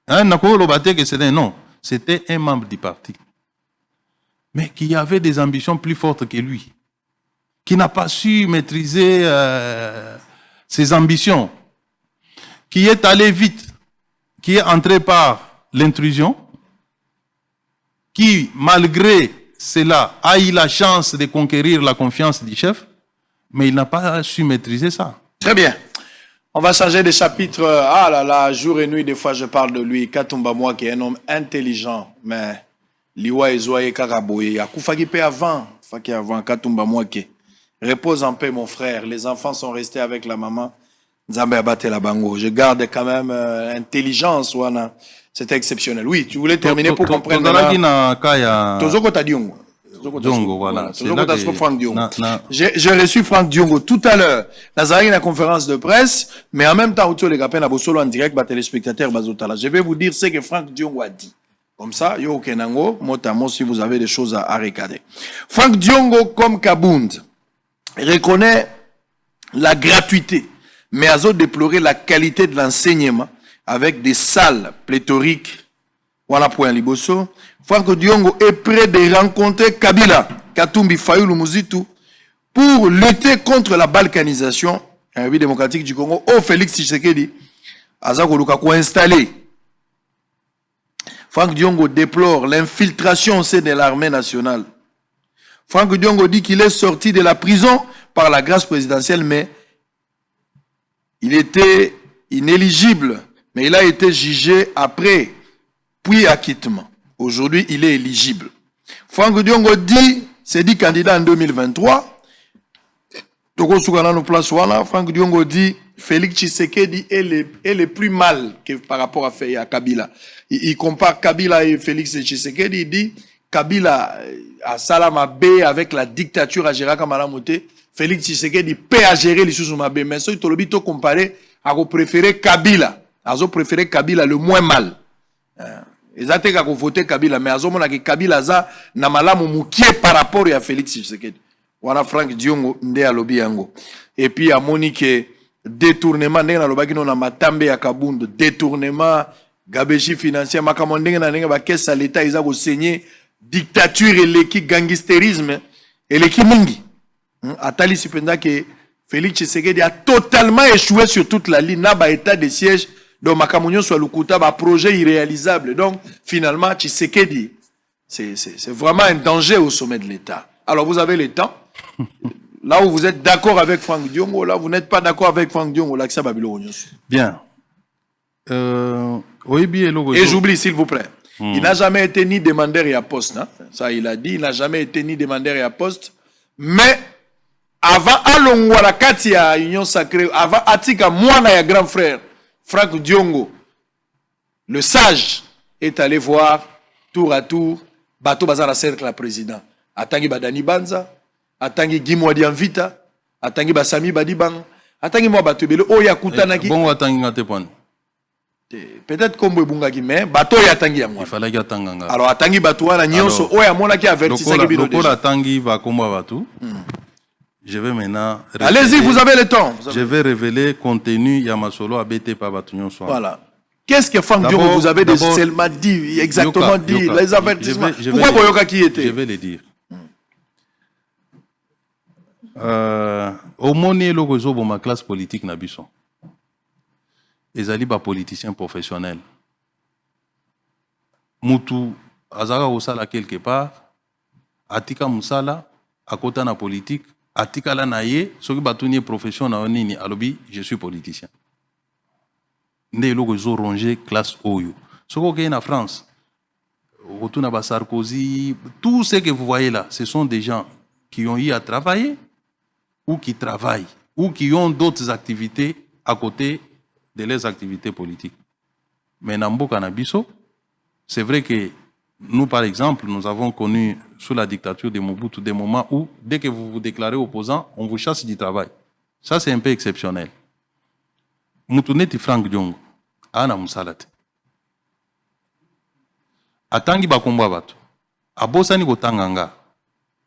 B: Non, c'était un membre du parti. Mais qui avait des ambitions plus fortes que lui. Qui n'a pas su maîtriser ses ambitions. Qui est allé vite. Qui est entré par l'intrusion. Qui, malgré cela, a eu la chance de conquérir la confiance du chef. Mais il n'a pas su maîtriser ça.
A: Très bien. On va changer de chapitre. Ah là là, jour et nuit, des fois je parle de lui. Katumba moi qui est un homme intelligent. Mais Liwa Ezoye Karaboye. Akoufaki pe avant. Faki avant. Katumba moi qui. Repose en paix mon frère. Les enfants sont restés avec la maman. Nzambe abate la bango. Je garde quand même intelligence. Wana. C'était exceptionnel. Oui, tu voulais terminer pour comprendre. Tozoko Tadiongo.
B: Diongo, voilà.
A: J'ai reçu Franck Diongo tout à l'heure. Nazari la conférence de presse, mais en même temps, autour les gars na bosolo en direct, téléspectateurs bazotala. Je vais vous dire ce que Franck Diongo a dit. Comme ça, yo kenango, motamo si vous avez des choses à regarder. Franck Diongo, comme Kabound, reconnaît la gratuité, mais a déploré la qualité de l'enseignement avec des salles pléthoriques. Voilà point Liboso. Franck Diongo est prêt de rencontrer Kabila, Katumbi Fayulu Muzitu, pour lutter contre la balkanisation, en République démocratique du Congo, au Félix Tshisekedi, Azako Lukaku installé. Franck Diongo déplore l'infiltration au sein de l'armée nationale. Franck Diongo dit qu'il est sorti de la prison par la grâce présidentielle, mais il était inéligible, mais il a été jugé après, puis acquittement. Aujourd'hui, il est éligible. Franck Diongo s'est dit candidat en 2023. Franck Diongo dit Félix Tshisekedi est le plus mal que par rapport à Kabila. Il compare Kabila et Félix Tshisekedi. Il dit Kabila a Salama B avec la dictature à Gérard Malamote. Félix Tshisekedi peut à gérer les choses B. Mais ce que tu comparé à préférer Kabila. À préférer Kabila le moins mal. Ezate ka voter Kabila mais azomona ke Kabila za na malamu mukie par rapport à Félix Tshisekedi. Wana Franck Diongo nde alobi yango. Et puis amoni ke détournement ndenge na lobaki na matambe ya Kabound, détournement gabegie financier makambo ndenge na ndenge ba caisse à l'état iza ko saigner dictature et l'équipe gangsterisme et l'équipe mingi. Atali sipenda ke Félix Tshisekedi a totalement échoué sur toute la ligne. N'a état de siège. Donc, Makamounion soit Lukuta, un projet irréalisable. Donc, finalement, Tshisekedi, c'est vraiment un danger au sommet de l'État. Alors, vous avez le temps. Là où vous êtes d'accord avec Franck Diongo, là, vous n'êtes pas d'accord avec Franck Diongo. Là, que ça va
B: bien.
A: Et j'oublie, s'il vous plaît. Il n'a jamais été ni demandeur et à poste. Hein? Ça, il a dit. Il n'a jamais été ni demandeur et à poste. Mais, avant, à la Katia, Union Sacrée, avant, Atika, moi, na grand frère, Franck Diongo, le sage, est allé voir tour à tour Bato Bazar cercle la président. Atangi Badani Banza, Atangi Gimwadi Anvita, Atangi Basami Badibang, Atangi Mwa Bato Bele, Oya Kutanaki.
B: Bon, Atangi Ngatepon.
A: Peut-être comme Bungaki, mais Bato Yatangi Yamwa.
B: Il fallait qu'il attende.
A: Alors Atangi Bato Wana Nyonso, Oya Monaki avertissait que Bilo.
B: Le Atangi va combattre Bato. Je vais maintenant.
A: Allez-y, vous avez le temps.
B: Je vais révéler contenu Yamasolo ABT par Batunyon Soir.
A: Voilà. Qu'est-ce que Franck Diongo vous avez seulement dit, exactement dit, les avertissements? Pourquoi Boyoka qui était?
B: Je vais le dire. Au moment où ma classe politique n'a pas son. Les alliés politiciens professionnels. Moutou, Azara Osala quelque part, Atika Moussala, à côté de la politique. Atika la naye, ce qui batouni profession na onini alobi, je suis politicien. Ndé logo zo rongé classe Oyo. Ce qu'on gagne en France, retourne à Sarkozy, tout ce que vous voyez là, ce sont des gens qui ont eu à travailler ou qui travaillent ou qui ont d'autres activités à côté de leurs activités politiques. Mais Nambo Kanabiso, c'est vrai que nous, par exemple, nous avons connu sous la dictature de Mobutu des moments où, dès que vous vous déclarez opposant, on vous chasse du travail. Ça, c'est un peu exceptionnel. Moutouneti Franck Diongo, Ana Moussalat. Atangi Bakomba Bato, Abosani Gotanganga,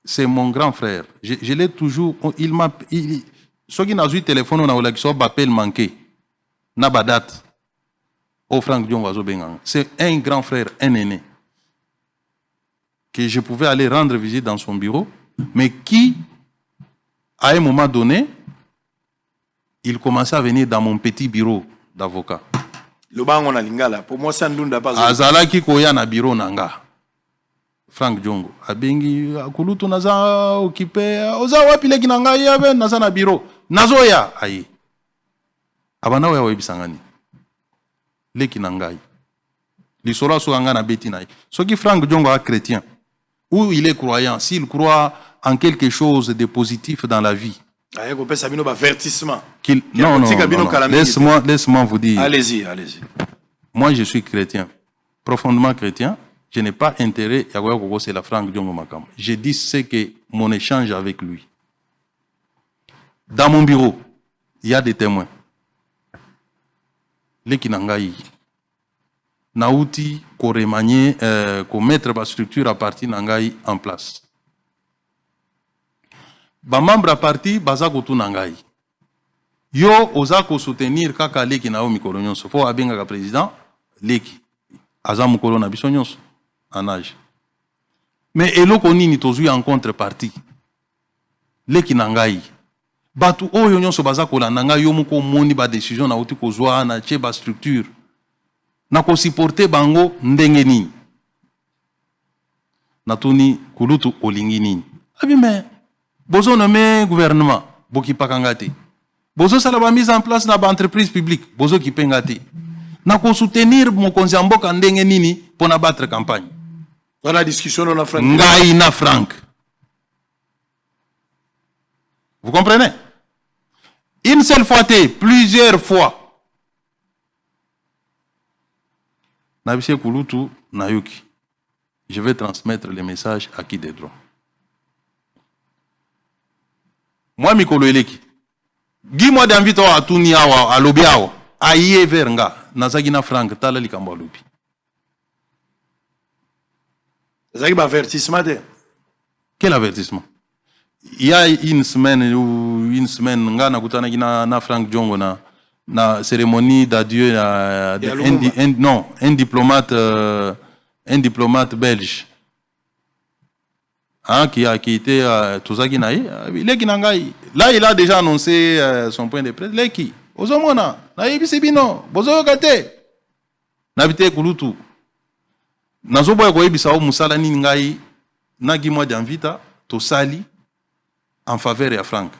B: c'est mon grand frère. Je l'ai toujours. Il m'a. Ceux qui n'ont eu téléphone, on a eu qui appel manqué. Nabadat. Au Franck Diongo Azobenganga. C'est un grand frère, un aîné. Que je pouvais aller rendre visite dans son bureau, mais qui, à un moment donné, il commençait à venir dans mon petit bureau d'avocat.
A: Le bango na lingala, pour moi, ça ne pas.
B: Azala ki koya na bureau nanga. Franck Diongo. Abengi, akulutu naza occupé, oza wapile ki nanga yabe, naza na bureau. Nazoya, aye. Abana wa webisangani. Leki nangai. L'isora soanga na beti naï. Ce qui Franck Diongo est chrétien, ou il est croyant, s'il croit en quelque chose de positif dans la vie. Non, laisse-moi vous dire.
A: Allez-y, allez-y.
B: Moi, je suis chrétien, profondément chrétien. Je n'ai pas intérêt à voir que c'est la Franck Diongo Makam. Je dis ce que mon échange avec lui. Dans mon bureau, il y a des témoins. Les Kinangaï. Naouti, qu'on remanie, qu'on mette la structure à partir Nangaï en place. Ba membre à partir Bazagotu Nangaï. Yo, osako soutenir kaka leki na omi kolonyonso. Po abenga ka président, leki. Azamu kolona bisonyonso, en âge. Mais eloko nini tozui en contrepartie. Leki Nangaï. Batu oyo nyonso bazakola Nangaï yo muko moni ba décision na outi kozwa na che ba structure. Na ko supporter bango ndenge nini natuni kulutu olingi nini abi mais bozo nommé gouvernement boki pakangate bozo sala ba mise en place na ba entreprise publique bozo ki pengate na ko soutenir mon konzamboka ndenge nini pour na battre campagne
A: dans la discussion on a Franck
B: ngai na Franck. Vous comprenez? Une seule fois, plusieurs fois. Je vais transmettre le message à qui des droits. Moi, Mikolo Eleki, dis-moi d'inviter à Touni à Lobiao, à Yeverga, Nazagina Franck, Tala Likambo Lobi.
A: C'est un avertissement.
B: Quel avertissement? Il y a une semaine, na Franck Diongo na cérémonie d'adieu un diplomate belge hein, qui était Tozaki Naï, là il a déjà annoncé son point de presse. Leki, Ozomona, Naïbi Sebino, Bozo Kate, Nabite Kulutu. Nazoboya Koyebisa o Musala Ningai, Nagi Mwa Dianvita, Tosali, en faveur de Franck.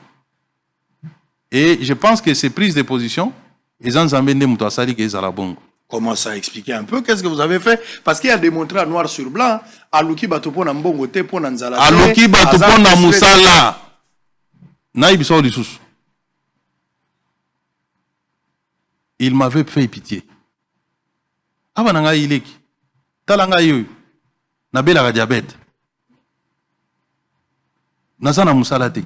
B: Et je pense que ces prises de position, ils ont amené Moutouassali qui est à la bongo.
A: Comment ça expliquer un peu? Qu'est-ce que vous avez fait? Parce qu'il a démontré à noir sur blanc, Aluki Batopo na mbongo te po na nzala.
B: Aluki Batopo na Musala. Naïbiso Lissous. Il m'avait fait pitié. Avananga Ileki. Talanga Yoy. Nabela diabète. Nazana Musala te.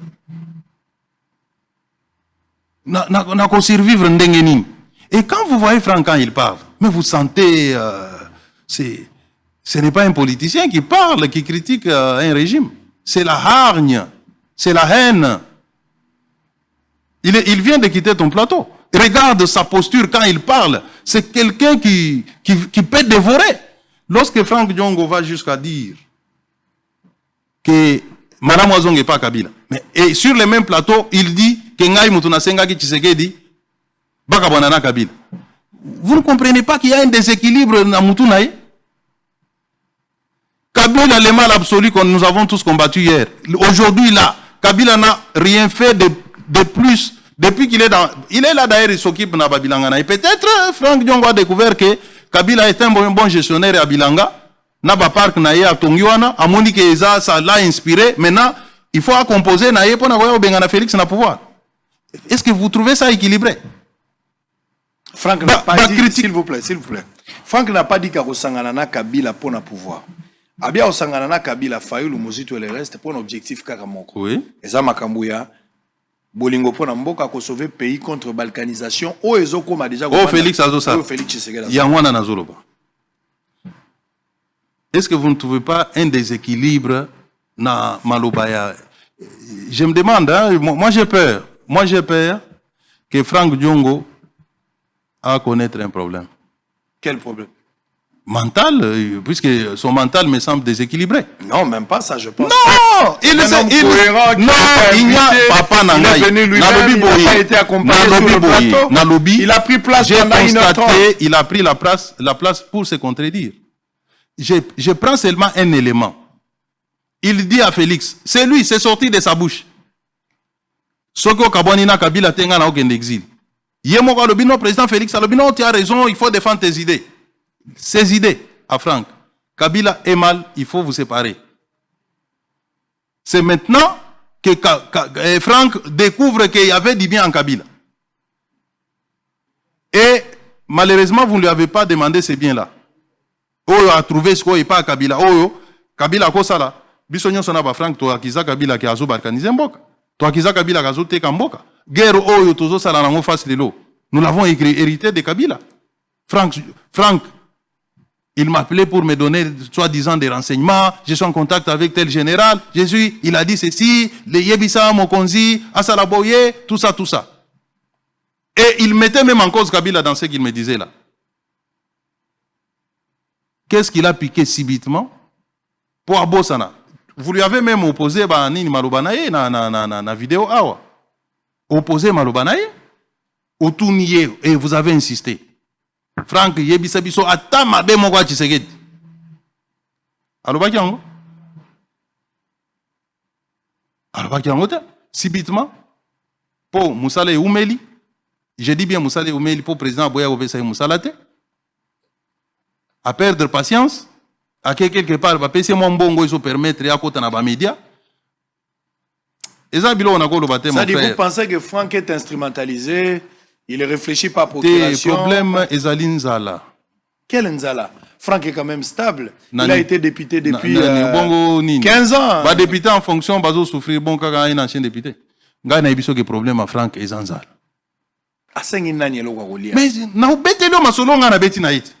B: Na ko survivre ndengeni. Et quand vous voyez Franck quand il parle, mais vous sentez, ce n'est pas un politicien qui parle, qui critique un régime. C'est la hargne, c'est la haine. Il vient de quitter ton plateau. Regarde sa posture quand il parle. C'est quelqu'un qui peut dévorer. Lorsque Franck Diongo va jusqu'à dire que Madame Oazong n'est pas Kabila, et sur le même plateau, il dit que Ngaï Moutouna Sengaki Tshisekedi Bakabonana Kabila. Vous ne comprenez pas qu'il y a un déséquilibre dans Moutounaï? Kabila, le mal absolu que nous avons tous combattu hier. Aujourd'hui, là, Kabila n'a rien fait de plus. Depuis qu'il est dans... Il est là d'ailleurs, il s'occupe de Babilanga. Et peut-être Franck Diongo a découvert que Kabila est un bon gestionnaire à Bilanga. Naba Park Naye à Tongiwana. A Monique Eza, ça l'a inspiré. Maintenant, il faut composer Naye pour n'avoir Bengana Félix na pouvoir. Est-ce que vous trouvez ça équilibré?
A: Franck n'a pas dit, s'il vous plaît. Franck n'a pas dit qu'Arosanganana Kabila pour le pouvoir. Abia Osanganana Kabila Fayulu Mozito et le reste pour un objectif Karamoko.
B: Oui.
A: Et ça Makambouya, Bolingo pour Namboka ko sauver pays contre balkanisation. Oh Ezoko m'a déjà.
B: Oh Félix Azosa.
A: Oh Félix Tshisekedi.
B: Yangwana Nazoloba. Est-ce que vous ne trouvez pas un déséquilibre na Malobaya? Je me demande, hein, moi j'ai peur. Moi j'ai peur que Franck Diongo à connaître un problème.
A: Quel problème?
B: Mental, puisque son mental me semble déséquilibré.
A: Non, même pas ça, je pense.
B: Non, il n'y a papa Nangaï. Il a pris place pendant 1h30. Il a pris la place pour se contredire. Je prends seulement un élément. Il dit à Félix, c'est lui, c'est sorti de sa bouche. Soko Kabonina Kabila Tenga na aucun exil. Yemoko Lobino, président Félix Alobino, tu as raison, il faut défendre tes idées. Ses idées à Franck. Kabila est mal, il faut vous séparer. C'est maintenant que Franck découvre qu'il y avait du bien en Kabila. Et malheureusement, vous ne lui avez pas demandé ces biens-là. Oyo a trouvé ce qu'il n'y a pas à Kabila. Oyo, Kabila Kosala. Bisonyo Sonaba Franck, toi, Akiza Kabila qui a zo balkanisé Mboka. Toi, Akiza Kabila qui a zo teka Mboka. Guerre Oyo, Tozo Salanango face de l'eau. Nous l'avons hérité de Kabila. Franck, il m'appelait pour me donner, soi-disant, des renseignements. Je suis en contact avec tel général. Jésus, il a dit ceci, les Yebisa, Mokonzi, Asalaboye, tout ça, tout ça. Et il mettait même en cause Kabila dans ce qu'il me disait là. Qu'est-ce qu'il a piqué subitement? Pour Abosana. Vous lui avez même opposé Banini Malobanaye na vidéo awa. Opposé Malobanaye, Otounié, et vous avez insisté. Franck Yebisabiso atama be moko Tshisekedi. Alobaki yango? Alobaki yango te? Subitement, pour Moussala et Oumeli, je dis bien Moussala et Oumeli, pour président Boya Obesa et Moussala te, à perdre patience, à quelque part, c'est mon bongo, il se permettre à côté de média. Ça dit,
A: vous pensez que Franck est instrumentalisé, il ne réfléchit pas à procuration.
B: Le problème est Nzala.
A: Quel Nzala? Franck est quand même stable. Il a été député depuis 15 ans.
B: Bah, député en fonction, bazo souffrir bon quand il est ancien député. Gars n'a eu problème à Franck et Nzala. Mais na bete lo masolo nga na beti na it.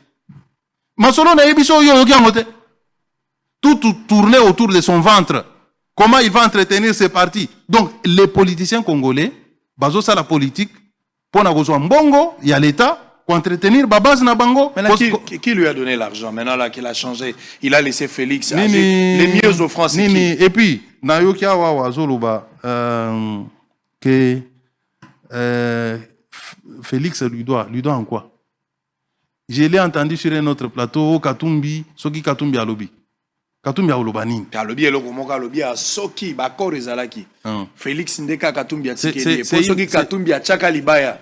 B: Masolo na ebiso yo yokiangote. Tout tourner autour de son ventre. Comment il va entretenir ses partis? Donc les politiciens congolais, bazo ça la politique. Pour na mbongo, il y a l'État, entretenir la base na bango.
A: Maintenant, qui lui a donné l'argent? Maintenant, là, qu'il a changé, il a laissé Félix agir les mieux offrances.
B: Et puis, na yokia wa zoluba que Félix lui doit en quoi? Je l'ai entendu sur un autre plateau, Katumbi, Soki Katumbi alobi. Katumbi alobanini.
A: Alobi eloko moka alobi a Soki bakor ezalaki. Félix ndeka Katumbi a tikeli. Pour Soki Katumbi a chaka libaya.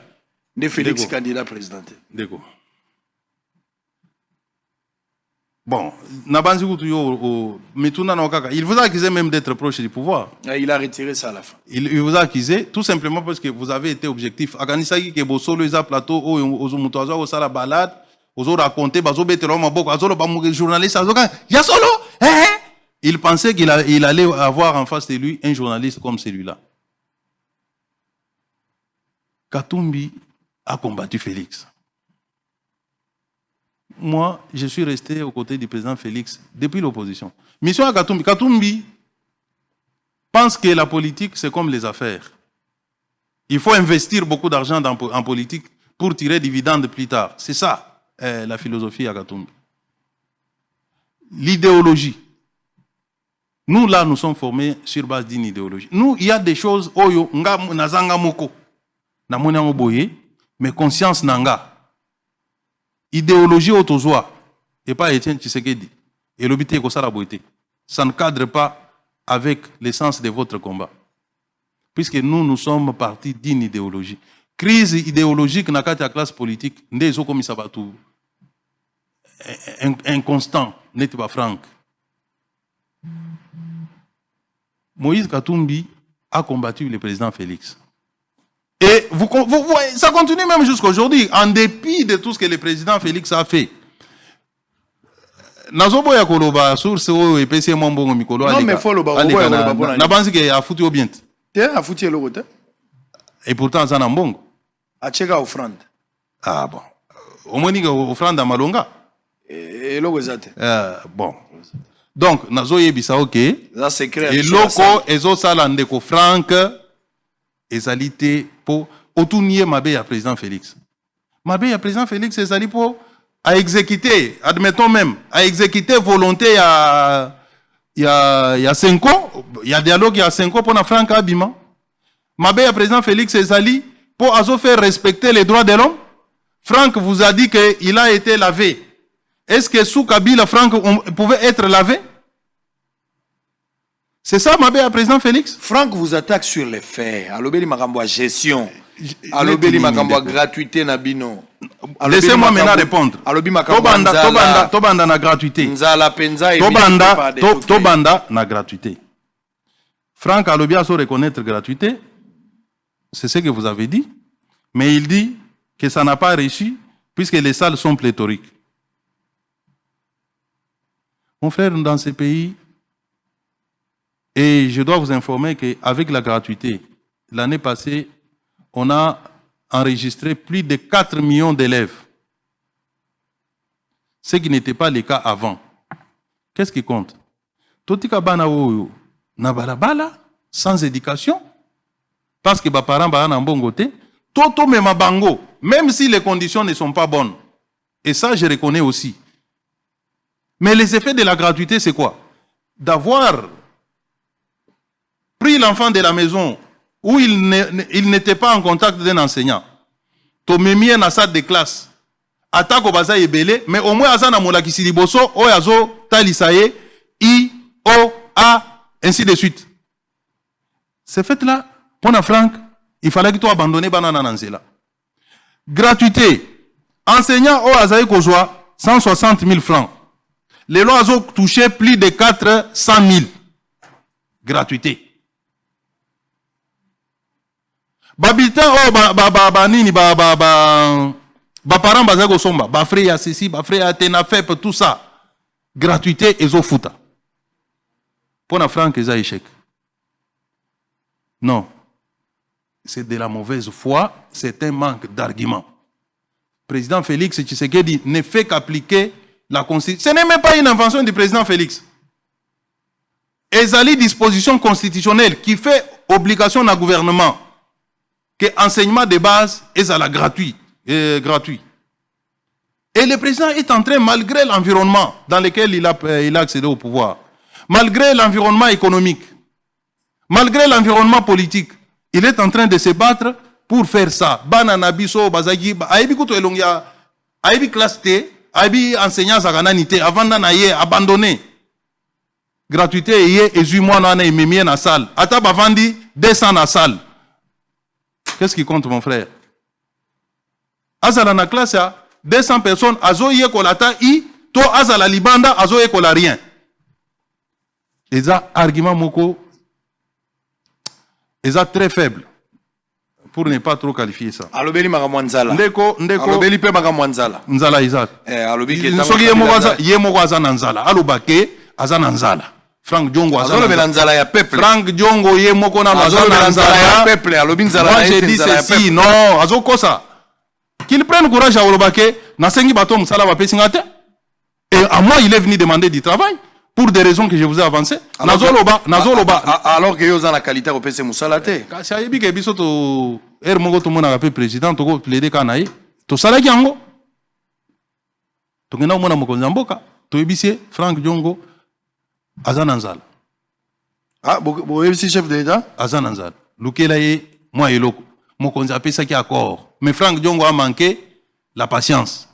A: De Félix candidat président.
B: D'accord. Bon, Nabanzi Goutuyo, Mituna Nokaka, il vous a accusé même d'être proche du pouvoir.
A: Il a retiré ça à la fin.
B: Il vous a accusé tout simplement parce que vous avez été objectif. Akanisaki ke bosolo eza plateau aux mutozo au sala balade, aux raconter bazo betelo maboko, azolo ba journaliste azoka, ya solo, Il pensait qu'il allait avoir en face de lui un journaliste comme celui-là. Katumbi a combattu Félix. Moi, je suis resté aux côtés du président Félix depuis l'opposition. Mission à Katumbi. Katumbi pense que la politique, c'est comme les affaires. Il faut investir beaucoup d'argent en politique pour tirer dividendes plus tard. C'est ça, la philosophie à Katumbi. L'idéologie. Nous, là, nous sommes formés sur base d'une idéologie. Nous, il y a des choses, oyo, nga nazanga moko, na mona oboye, mais conscience nanga. Idéologie autozoa, et pas Étienne Tshisekedi, et l'obité kosala boité. Ça ne cadre pas avec l'essence de votre combat. Puisque nous sommes partis d'une idéologie. Crise idéologique na kati ya classe politique, ndezo komi sabatu. Inconstant, n'était pas franc. Moïse Katumbi a combattu le président Félix. Et vous voyez, ça continue même jusqu'à aujourd'hui, en dépit de tout ce que le président Félix a fait. Nazobo ya koloba source o epesi mbongo mikolo alika.
A: Non mais faut loba bona.
B: Na banzi ke afuti obient.
A: Te afuti eloko te.
B: Et pourtant ça na mbongo.
A: A cheka offrande.
B: Ah bon. Omoni ke offrande à malonga.
A: Eloko ezate.
B: Bon. Donc nazo yebisa OK.
A: Ça secret.
B: Et loko ezo sala ndeko Frank ezalité pour otunie mabe ya président Félix. Mabe ya président Félix ezali pour à exécuter, admettons même, à exécuter volonté il y a 5 ans, il y a dialogue il y a 5 ans pour na Franck Abima. Mabe ya président Félix ezali pour azo faire respecter les droits de l'homme. Franck vous a dit qu'il a été lavé. Est-ce que sous Kabila Franck pouvait être lavé? C'est ça, Mabé, à président Félix?
A: Franck vous attaque sur les faits. Alobeli Makamboa gestion. Alobeli Makamboa gratuité Nabino.
B: Laissez-moi maintenant répondre.
A: Alobi Makamboa
B: Tobanda na gratuité.
A: Nzala Penza et
B: Tobanda na gratuité. Franck Alobi a so reconnaître gratuité. C'est ce que vous avez dit. Mais il dit que ça n'a pas réussi puisque les salles sont pléthoriques. Mon frère, dans ce pays, et je dois vous informer qu'avec la gratuité, l'année passée, on a enregistré plus de 4 millions d'élèves. Ce qui n'était pas le cas avant. Qu'est-ce qui compte? Totika bana oyo na balabala sans éducation parce que ba parents ba na mbongote toto mema bango même si les conditions ne sont pas bonnes. Et ça je reconnais aussi. Mais les effets de la gratuité c'est quoi? D'avoir pris l'enfant de la maison où il n'était pas en contact d'un enseignant. Tomemie na salle de classe. Atako baza ebele, mais au moins azana molakisi liboso, oyazo talisaye, I, O, A, ainsi de suite. Ce fait-là, pour Franck, il fallait que tu abandonnes banana nanzela. Gratuité. Enseignant o azaye kozwa 160 000 francs. Les lois ont touché plus de 400 000. Gratuité. Babitan oh nini parents bazago somba ba frère ya ceci ba frère ya tena fep tout ça gratuité ezofuta pour na Franck eza échec. Non, c'est de la mauvaise foi, c'est un manque d'argument. Président Félix Tshisekedi ne fait qu'appliquer la Constitution. Ce n'est même pas une invention du président Félix. Ezali disposition constitutionnelle qui fait obligation au gouvernement que enseignement de base est à la gratuit. Et le président est en train, malgré l'environnement dans lequel il a accédé au pouvoir, malgré l'environnement économique, malgré l'environnement politique, il est en train de se battre pour faire ça. Banana biso bazagi aibi kuto elongia aibi classe T, aibi enseignant zagananité avant d'anayer abandonné. Gratuité et 18 mois dans la salle. Ata bavandi 200 na salle. Qu'est-ce qui compte mon frère? Azala na classe ya 200 personnes azo yé kolata I to azala libanda azo yé kola rien. Et ça argument moko est très faible pour ne pas trop qualifier ça.
A: Alobeli makamwanzala.
B: Ndeko
A: Alobeli pe makamwanzala.
B: Nzala Isaac.
A: Alobi ke
B: soki ye moko aza na nzala alobake aza na nzala. Frank Diongo aza
A: na nzala ya peuple.
B: Frank Diongo ye moko na aza na nzala ya
A: peuple. Alobi nzala
B: moi j'ai dit ceci non azo kosa. Qu'il prenne courage à olobake na sengi bato musala ba pesingate. Et à moi il est venu demander du travail. Pour des raisons que je vous ai avancées. Nazoloba.
A: Alors que vous avez la qualité au PC Moussalate.
B: Si vous avez dit que Hermogo tout le monde a appelé président, tu as plaidé Kanaï, tu as salé Yango. Tu as dit que Mboka, tu as dit Frank Diongo, Azananzal.
A: Ah, vous avez dit chef d'État?
B: Azananzal. Lukelaye, moi et l'autre. Mon conseil a appelé ça qui est accord. Mais Frank Diongo a manqué la patience.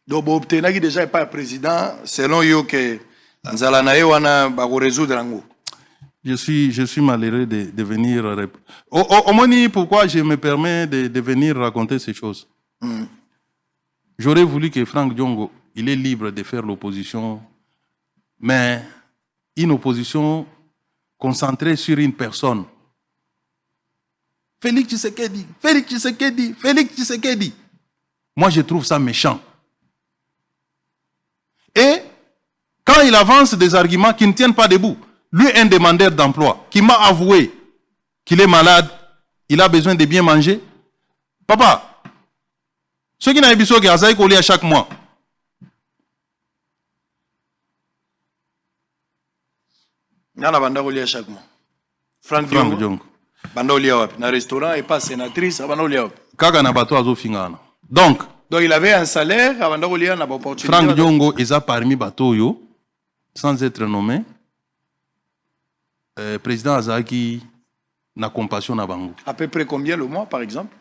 A: Donc, vous obtenez déjà pas président, selon vous que Nzalanae wana ba résoudre rango.
B: Je suis malheureux de venir. Au moins, pourquoi je me permets de venir raconter ces choses? J'aurais voulu que Frank Diongo, il est libre de faire l'opposition, mais une opposition concentrée sur une personne. Félix Tshisekedi, Félix Tshisekedi, Félix Tshisekedi. Moi, je trouve ça méchant. Et quand il avance des arguments qui ne tiennent pas debout, lui, un demandeur d'emploi, qui m'a avoué qu'il est malade, il a besoin de bien manger. Papa, ceux qui n'ont pas besoin de à chaque mois.
A: Il y a un chaque mois. Frank Diongo. Dans restaurant et pas sénatrice,
B: donc,
A: il avait un salaire avant d'aller à l'opportunité.
B: Frank Diongo est parmi Batoyo, sans être nommé. Président Azaki n'a compassion à Bango.
A: À peu près combien le mois, par exemple?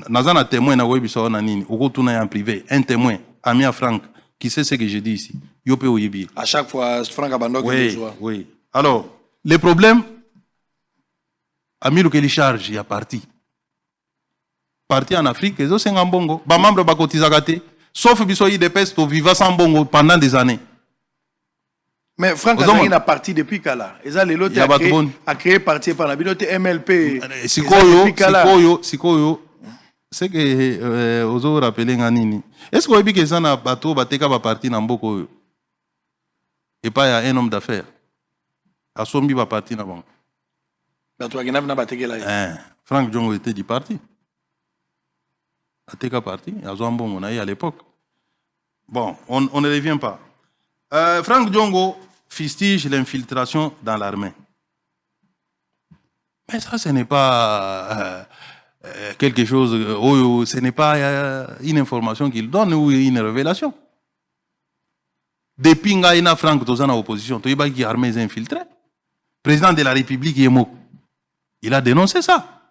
B: Nazana témoin na webiso na nini. Okotuna en privé, un témoin, ami à Frank, qui sait ce que je dis ici. Yope oyebi.
A: À chaque fois, Frank Abando qui
B: reçoit. Oui. Alors, le problème, ami le charge, il y a parti. Parti en Afrique, ils ont 50 bongo. Ba membre ba kotizagate. Sauf bisoyi de peste au vivant sans bongo pendant des années.
A: Mais Franck Azaki n'a parti depuis Kala. Et ça, l'autre a créé parti par la bilote MLP.
B: Sikoyo, c'est que vous avez rappelé Nganini. Est-ce que vous avez dit que ça n'a pas tout battu qu'à partir dans beaucoup et pas un homme d'affaires. À Sombi va partir dans bon. Frank Diongo était du parti. À parti, à Zambon, on a eu à l'époque. Bon, on ne revient pas. Frank Diongo fustige l'infiltration dans l'armée. Mais ça, ce n'est pas quelque chose, ce n'est pas une information qu'il donne ou une révélation. Depuis que Frank Tozana opposition, tu sais qui armée est infiltrée. Président de la République, il a dénoncé ça.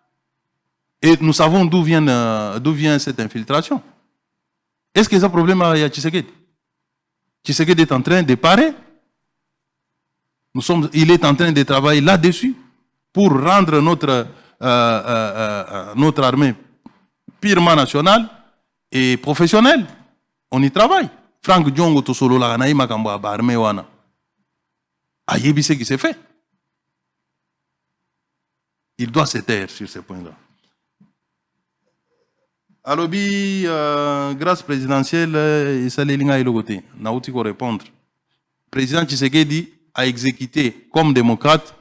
B: Et nous savons d'où vient cette infiltration. Est-ce qu'il y a un problème avec Tshisekedi? Tshisekedi est en train de parer. Il est en train de travailler là-dessus pour rendre notre armée purement nationale et professionnelle. On y travaille. Frank Diongo Tosolo la Naïma Kamba armée wana. Ayebi ce qui s'est fait. Il doit se taire sur ce point-là. Alobi, grâce présidentielle, il s'allait à côté. Naouti ko répondre. Président Tshisekedi a exécuté comme démocrate,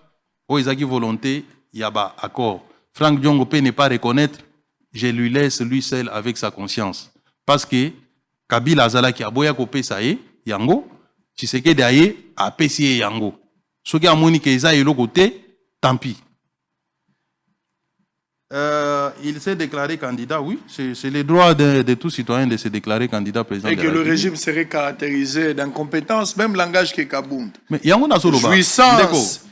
B: au Izaki volonté, il y a un accord. Frank Diongo peut ne pas reconnaître, je lui laisse lui seul avec sa conscience. Parce que Kabila Azala qui a boya kopé ça y yango, Tshisekedi aye a pessier yango. Ce qui a moni que Isa est le côté, tant pis. il s'est déclaré candidat, oui. C'est le droit de tout citoyen de se déclarer candidat président.
A: Et que le régime serait caractérisé d'incompétence, même langage que Kabound.
B: Mais il y a un
A: jouissance.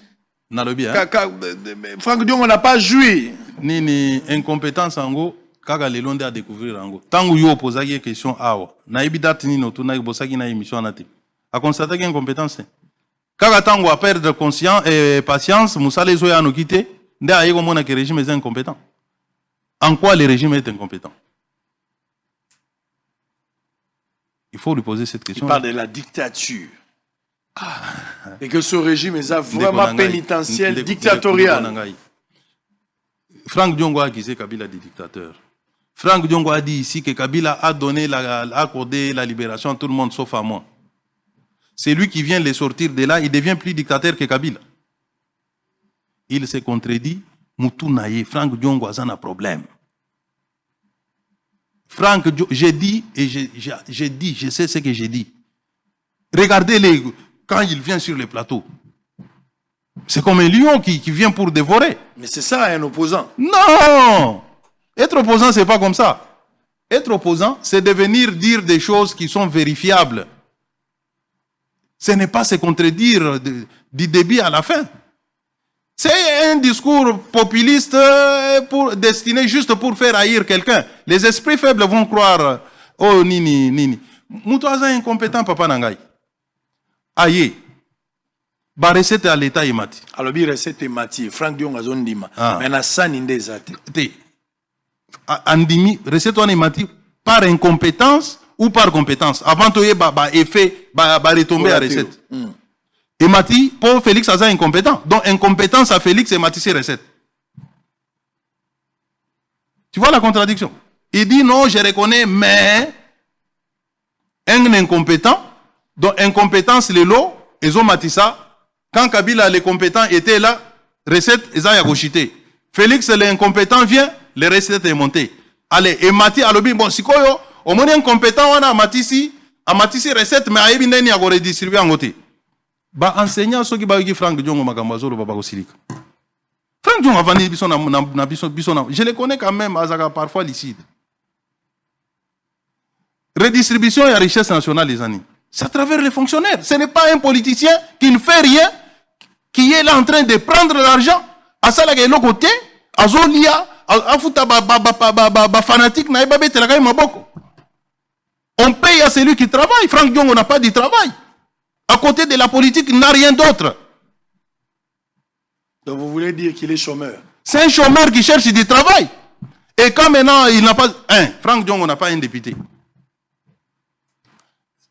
A: Franck Diongo n'a pas joui.
B: Ni incompétence en gros. Kaga le londe à découvrir en gros. Tant que yo pose une question awa, na ebidat ni no tu na bosaki na émission anate. A constater qu'il incompétence. Kaga tango a perdre conscience et patience, musale zo ya no quitter, nde a yego mona que le régime est incompétent. En quoi le régime est incompétent? Il faut lui poser cette question.
A: Il parle de la dictature. Et que ce régime est vraiment pénitentiel, dictatorial.
B: Franck Diongo a accusé Kabila de dictateur. Franck Diongo a dit ici que Kabila a accordé la libération à tout le monde sauf à moi. C'est lui qui vient les sortir de là, il devient plus dictateur que Kabila. Il se contredit, Moutou Naye, Franck Diongo a un problème. Franck, j'ai dit, et je sais ce que j'ai dit. Regardez-les quand il vient sur le plateau. C'est comme un lion qui vient pour dévorer.
A: Mais c'est ça, un opposant.
B: Non! Être opposant, c'est pas comme ça. Être opposant, c'est de venir dire des choses qui sont vérifiables. Ce n'est pas se contredire du début à la fin. C'est un discours populiste destiné juste pour faire haïr quelqu'un. Les esprits faibles vont croire, oh, nini. Moutouaza incompétent, papa Nangai. Aïe. Ba recette à l'état imati.
A: Alors, bi recette imati. Franck Diongo azondima. Mais na saninde zate.
B: Andimi, recette on imati par incompétence ou par compétence. Avant de effet, retomber à recette. Et Mati, pour Félix, ça incompétent. Donc, incompétence à Félix et Mati, c'est recette. Tu vois la contradiction? Il dit non, je reconnais, mais un incompétent, donc incompétence, les lots, ils ont Matissa. Quand Kabila, les compétents, étaient là, recette, ils ont gauchité. Félix, l'incompétent, vient, les recettes est montée. Allez, et Mati, alors, bon, si quoi, au moins incompétent, on a Matissi, recette, mais à Ebineni, à redistribuer en côté. Ba enseignant ceux qui baillent Franck Diongo Makambazolo Baba Osirika. Franck Diongo avant je les connais quand même, Azaka parfois licite. Redistribution et richesse nationale, les amis. C'est à travers les fonctionnaires. Ce n'est pas un politicien qui ne fait rien, qui est là en train de prendre l'argent, à ça là, l'autre côté, à Zolia, à Fouta, fanatique, na Ebabé, Telakaï Maboko. On paye à celui qui travaille. Franck Diongo n'a pas de travail. À côté de la politique, il n'a rien d'autre.
A: Donc vous voulez dire qu'il est chômeur?
B: C'est un chômeur qui cherche du travail. Et quand maintenant, il n'a pas... Franck Diongo n'a pas un député.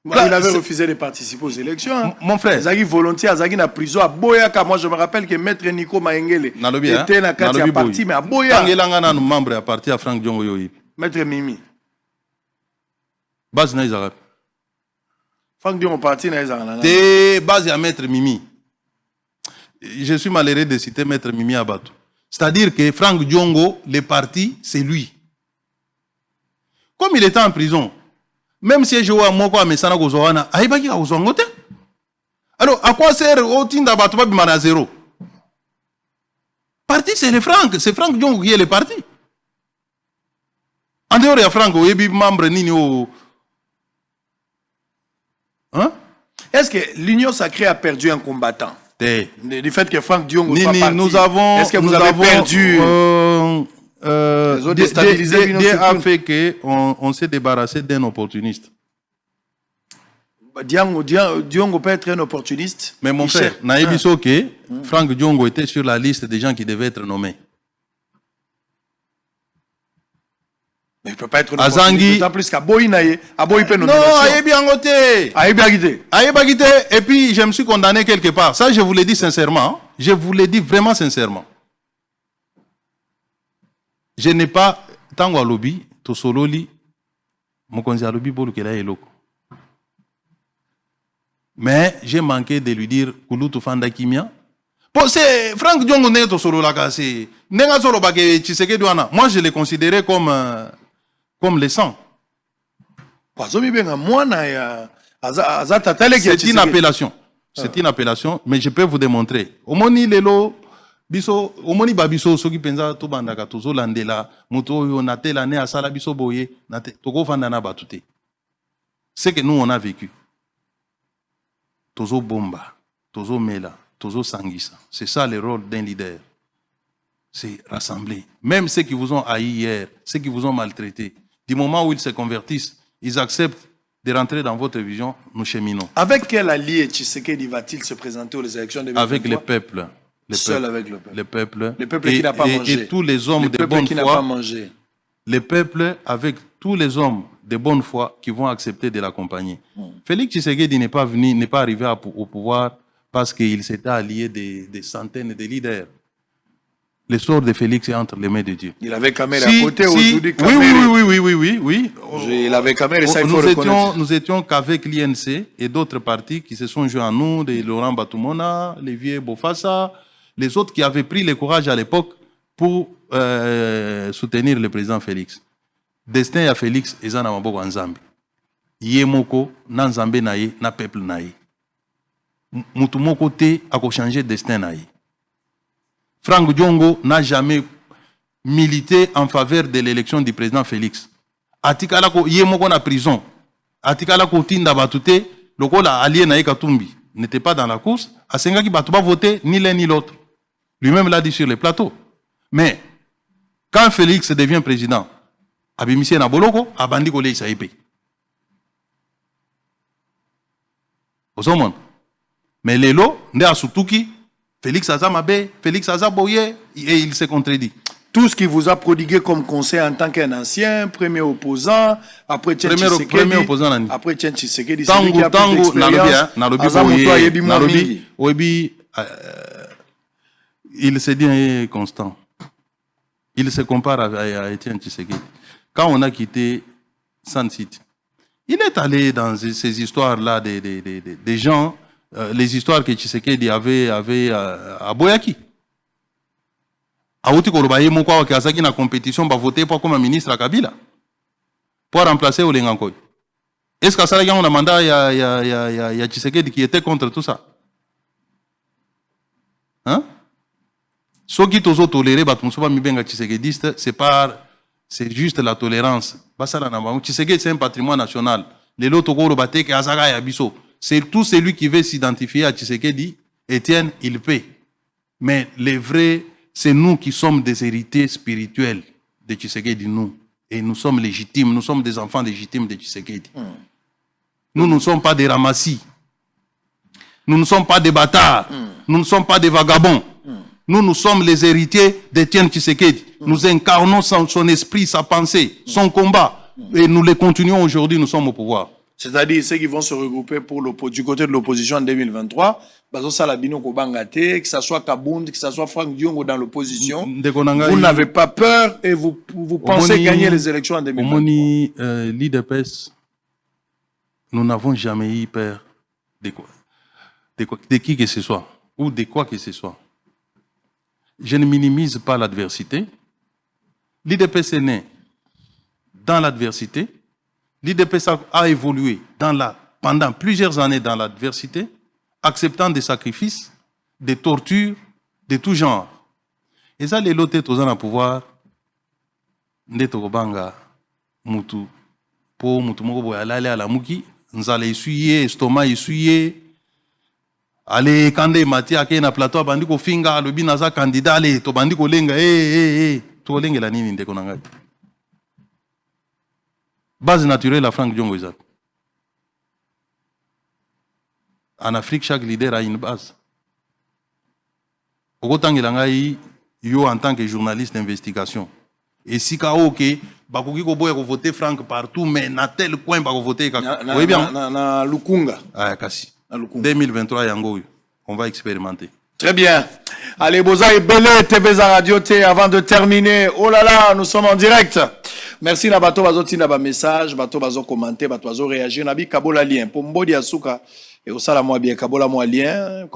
A: Il avait refusé de participer aux élections.
B: Mon frère.
A: Zagi volontiers, Zagi na prison à Boyaka. Moi, je me rappelle que Maître Nico Maengele était dans le parti, mais à Boyaka.
B: Il y a un membre à parti à Franck Diongo.
A: Maître Mimi.
B: Base Naïzarab.
A: Franck Diongo parti na
B: T'es basé à Maître Mimi. Je suis malheureux de citer Maître Mimi Abatou. C'est-à-dire que Franck Diongo, le parti, c'est lui. Comme il était en prison, même si je vois Moko à Messana Gozoana, Aïbaki a Ozongote. Alors, à quoi sert Otin d'Abatou Bimana zéro? Parti, c'est le Franck. C'est Franck Diongo qui est le parti. En dehors de Franck, il y a membre Nini au. Hein?
A: Est-ce que l'Union sacrée a perdu un combattant? Du fait que Franck Diongo soit parti.
B: Est-ce
A: que vous avez perdu
B: Dieu a fait qu'on s'est débarrassé d'un opportuniste.
A: Diongo peut être un opportuniste.
B: Mais mon frère, Naïbi Soke, Franck Diongo était sur la liste des gens qui devaient être nommés.
A: Mais il ne peut pas être un opportuniste. D'autant plus qu'à Boïnaye, Aboï peut nommer.
B: Non, Aïebi Angote.
A: Aïebi Agité.
B: Et puis, je me suis condamné quelque part. Ça, je vous l'ai dit sincèrement. Je vous l'ai dit vraiment sincèrement. Je n'ai pas, tango à lobby, to sololi, mon conseil à lobby, bolu kela eloko. Mais j'ai manqué de lui dire, Kouloutou Fanda Kimia. Bon, c'est Franck Diongo n'est to solo la casse. Nenga solo bagé Tshisekedi douana. Moi, je l'ai considéré comme le sang.
A: C'est une
B: appellation. C'est une appellation, mais je peux vous démontrer. Au Moni Lelo, Biso, omoni ba biso, soki penza to bandaka, tozo landela, moto yo nate l'année à sala biso boye, nate, toko fandana batute. C'est que nous on a vécu. Tozo bomba, tozo mela, tozo sangisa. C'est ça le rôle d'un leader. C'est rassembler. Même ceux qui vous ont haï hier, ceux qui vous ont maltraité, du moment où ils se convertissent, ils acceptent de rentrer dans votre vision, nous cheminons.
A: Avec quel allié Tshisekedi va-t-il se présenter aux élections de 2023?
B: Avec le peuple.
A: Seul avec le peuple.
B: Le peuple.
A: Le peuple qui n'a pas mangé.
B: Et tous les hommes de bonne foi.
A: Qui n'a pas mangé.
B: Le peuple avec tous les hommes de bonne foi qui vont accepter de l'accompagner. Félix Tshisekedi n'est pas venu, n'est pas arrivé au pouvoir parce qu'il s'était allié des centaines de leaders. Le sort de Félix est entre les mains de Dieu.
A: Il avait Kamel à côté aujourd'hui.
B: Oui.
A: Il avait Kamel et ça il faut reconnaître.
B: Nous étions qu'avec l'INC et d'autres partis qui se sont joints à nous, de Laurent Batoumona, Lévier Bofassa, les autres qui avaient pris le courage à l'époque pour soutenir le président Félix. Destin à Félix est en Amaboko en Zambie. Yemoko, nan Zambé naïe, na peuple naïe. Moutoumoko te a changé destin naïe. Franck Diongo n'a jamais milité en faveur de l'élection du président Félix. Atikala ko yemoko na prison. Atikala ko tinda batute, lokola allié naïe Katumbi n'était pas dans la course. Asenga ki batouba voté ni l'un ni l'autre. Lui-même l'a dit sur le plateau. Mais quand Félix devient président, Abimissie na boloko, abandi ko le saïpe. Osomon. Mais lelo, nde asutuki, Félix Azamabé, Félix Azaboye, et il s'est contredit.
A: Tout ce qu'il vous a prodigué comme conseil en tant qu'un ancien, premier opposant, après Tchen Tshisekedi.
B: Premier opposant,
A: après Tchen Tshisekedi,
B: c'est lui qui a plus d'expérience. Il s'est dit constant. Il se compare à Etienne Tshisekedi. Quand on a quitté San City, il est allé dans ces histoires-là des gens, les histoires que Tshisekedi avait à Boyaki. Aouti Kolobaye Mokwa Wakazaki na compétition va voter pour comme ministre à Kabila pour remplacer Olengankoy. Est-ce que ça y a un mandat il y a Tshisekedi qui était contre tout ça? Hein? Ce qui tozo toléré Batmusoba Mibenga Tshisekediste, c'est juste la tolérance. Basala Namba Tshisekedi c'est un patrimoine national. Les loto Kolo Bateke Azaga et Abisso. C'est tout celui qui veut s'identifier à Tshisekedi, Étienne, il paie. Mais les vrais, c'est nous qui sommes des héritiers spirituels de Tshisekedi, nous. Et nous sommes légitimes, nous sommes des enfants légitimes de Tshisekedi. Nous ne sommes pas des ramassis. Nous ne sommes pas des bâtards. Nous ne sommes pas des vagabonds. Nous sommes les héritiers d'Étienne Tshisekedi. Nous incarnons son esprit, sa pensée, son combat. Et nous les continuons aujourd'hui, nous sommes au pouvoir.
A: C'est-à-dire ceux qui vont se regrouper du côté de l'opposition en 2023, que ce soit Kabound, que ce soit Franck Diongo dans l'opposition, vous n'avez pas peur et vous pensez gagner les élections en 2023.
B: L'IDPS, nous n'avons jamais eu peur de qui que ce soit ou de quoi que ce soit. Je ne minimise pas l'adversité. L'IDPS est né dans l'adversité. L'IDPS a évolué pendant plusieurs années dans l'adversité, acceptant des sacrifices, des tortures, de tout genre. Et ça, les lotés, tous en pouvoir, Ndetokobanga, Moutou, pour Moutou Moko, aller à la Mouki, nous allons essuyer, estomac essuyer, aller Kande Mati, à Kena Plateau, Bandiko Finga, le Binaza candidat, aller, to Bandiko Lenga, to Lenga la Nini, Ndekonanga. Base naturelle à Franck Diongo Isaac. En Afrique, chaque leader a une base. Au temps que yo en tant que journaliste d'investigation. Et si ok, bakoki ko boya ko voter Franck partout, mais na tel coin ba ko voter oui bien.
A: Na Lukunga.
B: Ah kasi. 2023 yango, on va expérimenter.
A: Très bien. Allez, Boza et Belé, TV Radio T, avant de terminer. Oh là là, nous sommes en direct. Merci na bato bazo tina ba message, bato bazo commenter, bato bazo réagir. Nabi kabola lien. Pour mbodi asuka. Et au sala moi bien, kabola moi lien,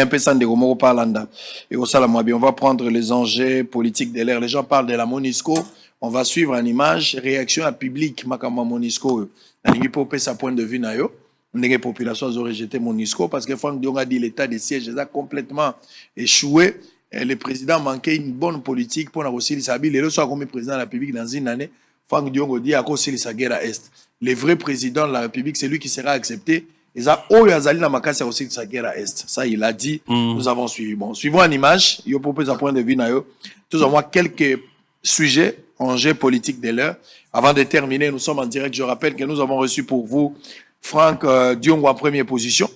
A: pesande gomoko parlando. Et au sala moi bien, on va prendre les enjeux politiques de l'air. Les gens parlent de la Monisco. On va suivre en image, réaction à public, makama Monisco. Nalingi po pesa point de vue na yo. Les populations ont rejeté Monisco parce que Franck Diongo a dit l'état des sièges a complètement échoué le président manquait une bonne politique pour aussi les habits. Les soit comme président de la République dans une année, Franck Diongo dit à cause de la guerre à Est. Le vrai président de la République, c'est lui qui sera accepté. Et ça, Oyazali na makasi aussi de sa guerre à Est. Ça, il a dit. Nous avons suivi. Bon, suivons en image. Yo propose un point de vue na yo. Nous avons quelques sujets, enjeux politiques de l'heure. Avant de terminer, nous sommes en direct. Je rappelle que nous avons reçu pour vous Franck Diongo en première position.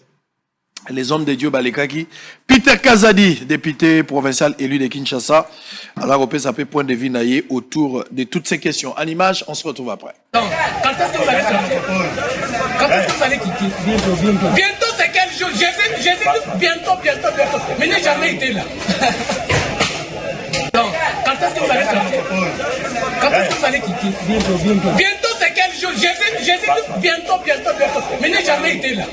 A: Les hommes de Dieu Balekaki, Peter Kazadi, député provincial élu de Kinshasa. Alors, on peut s'appeler point de vue naïe autour de toutes ces questions. En image, on se retrouve après.
C: Donc, quand est-ce que vous allez sortir? Quand est-ce que vous allez quitter? Bientôt, c'est quel jour? J'ai dit bientôt. Mais n'ai jamais été là. Donc, quand est-ce que vous allez sortir? Quand est-ce que vous allez quitter? Bientôt, c'est quel jour? J'ai dit bientôt. Mais n'ai jamais été là.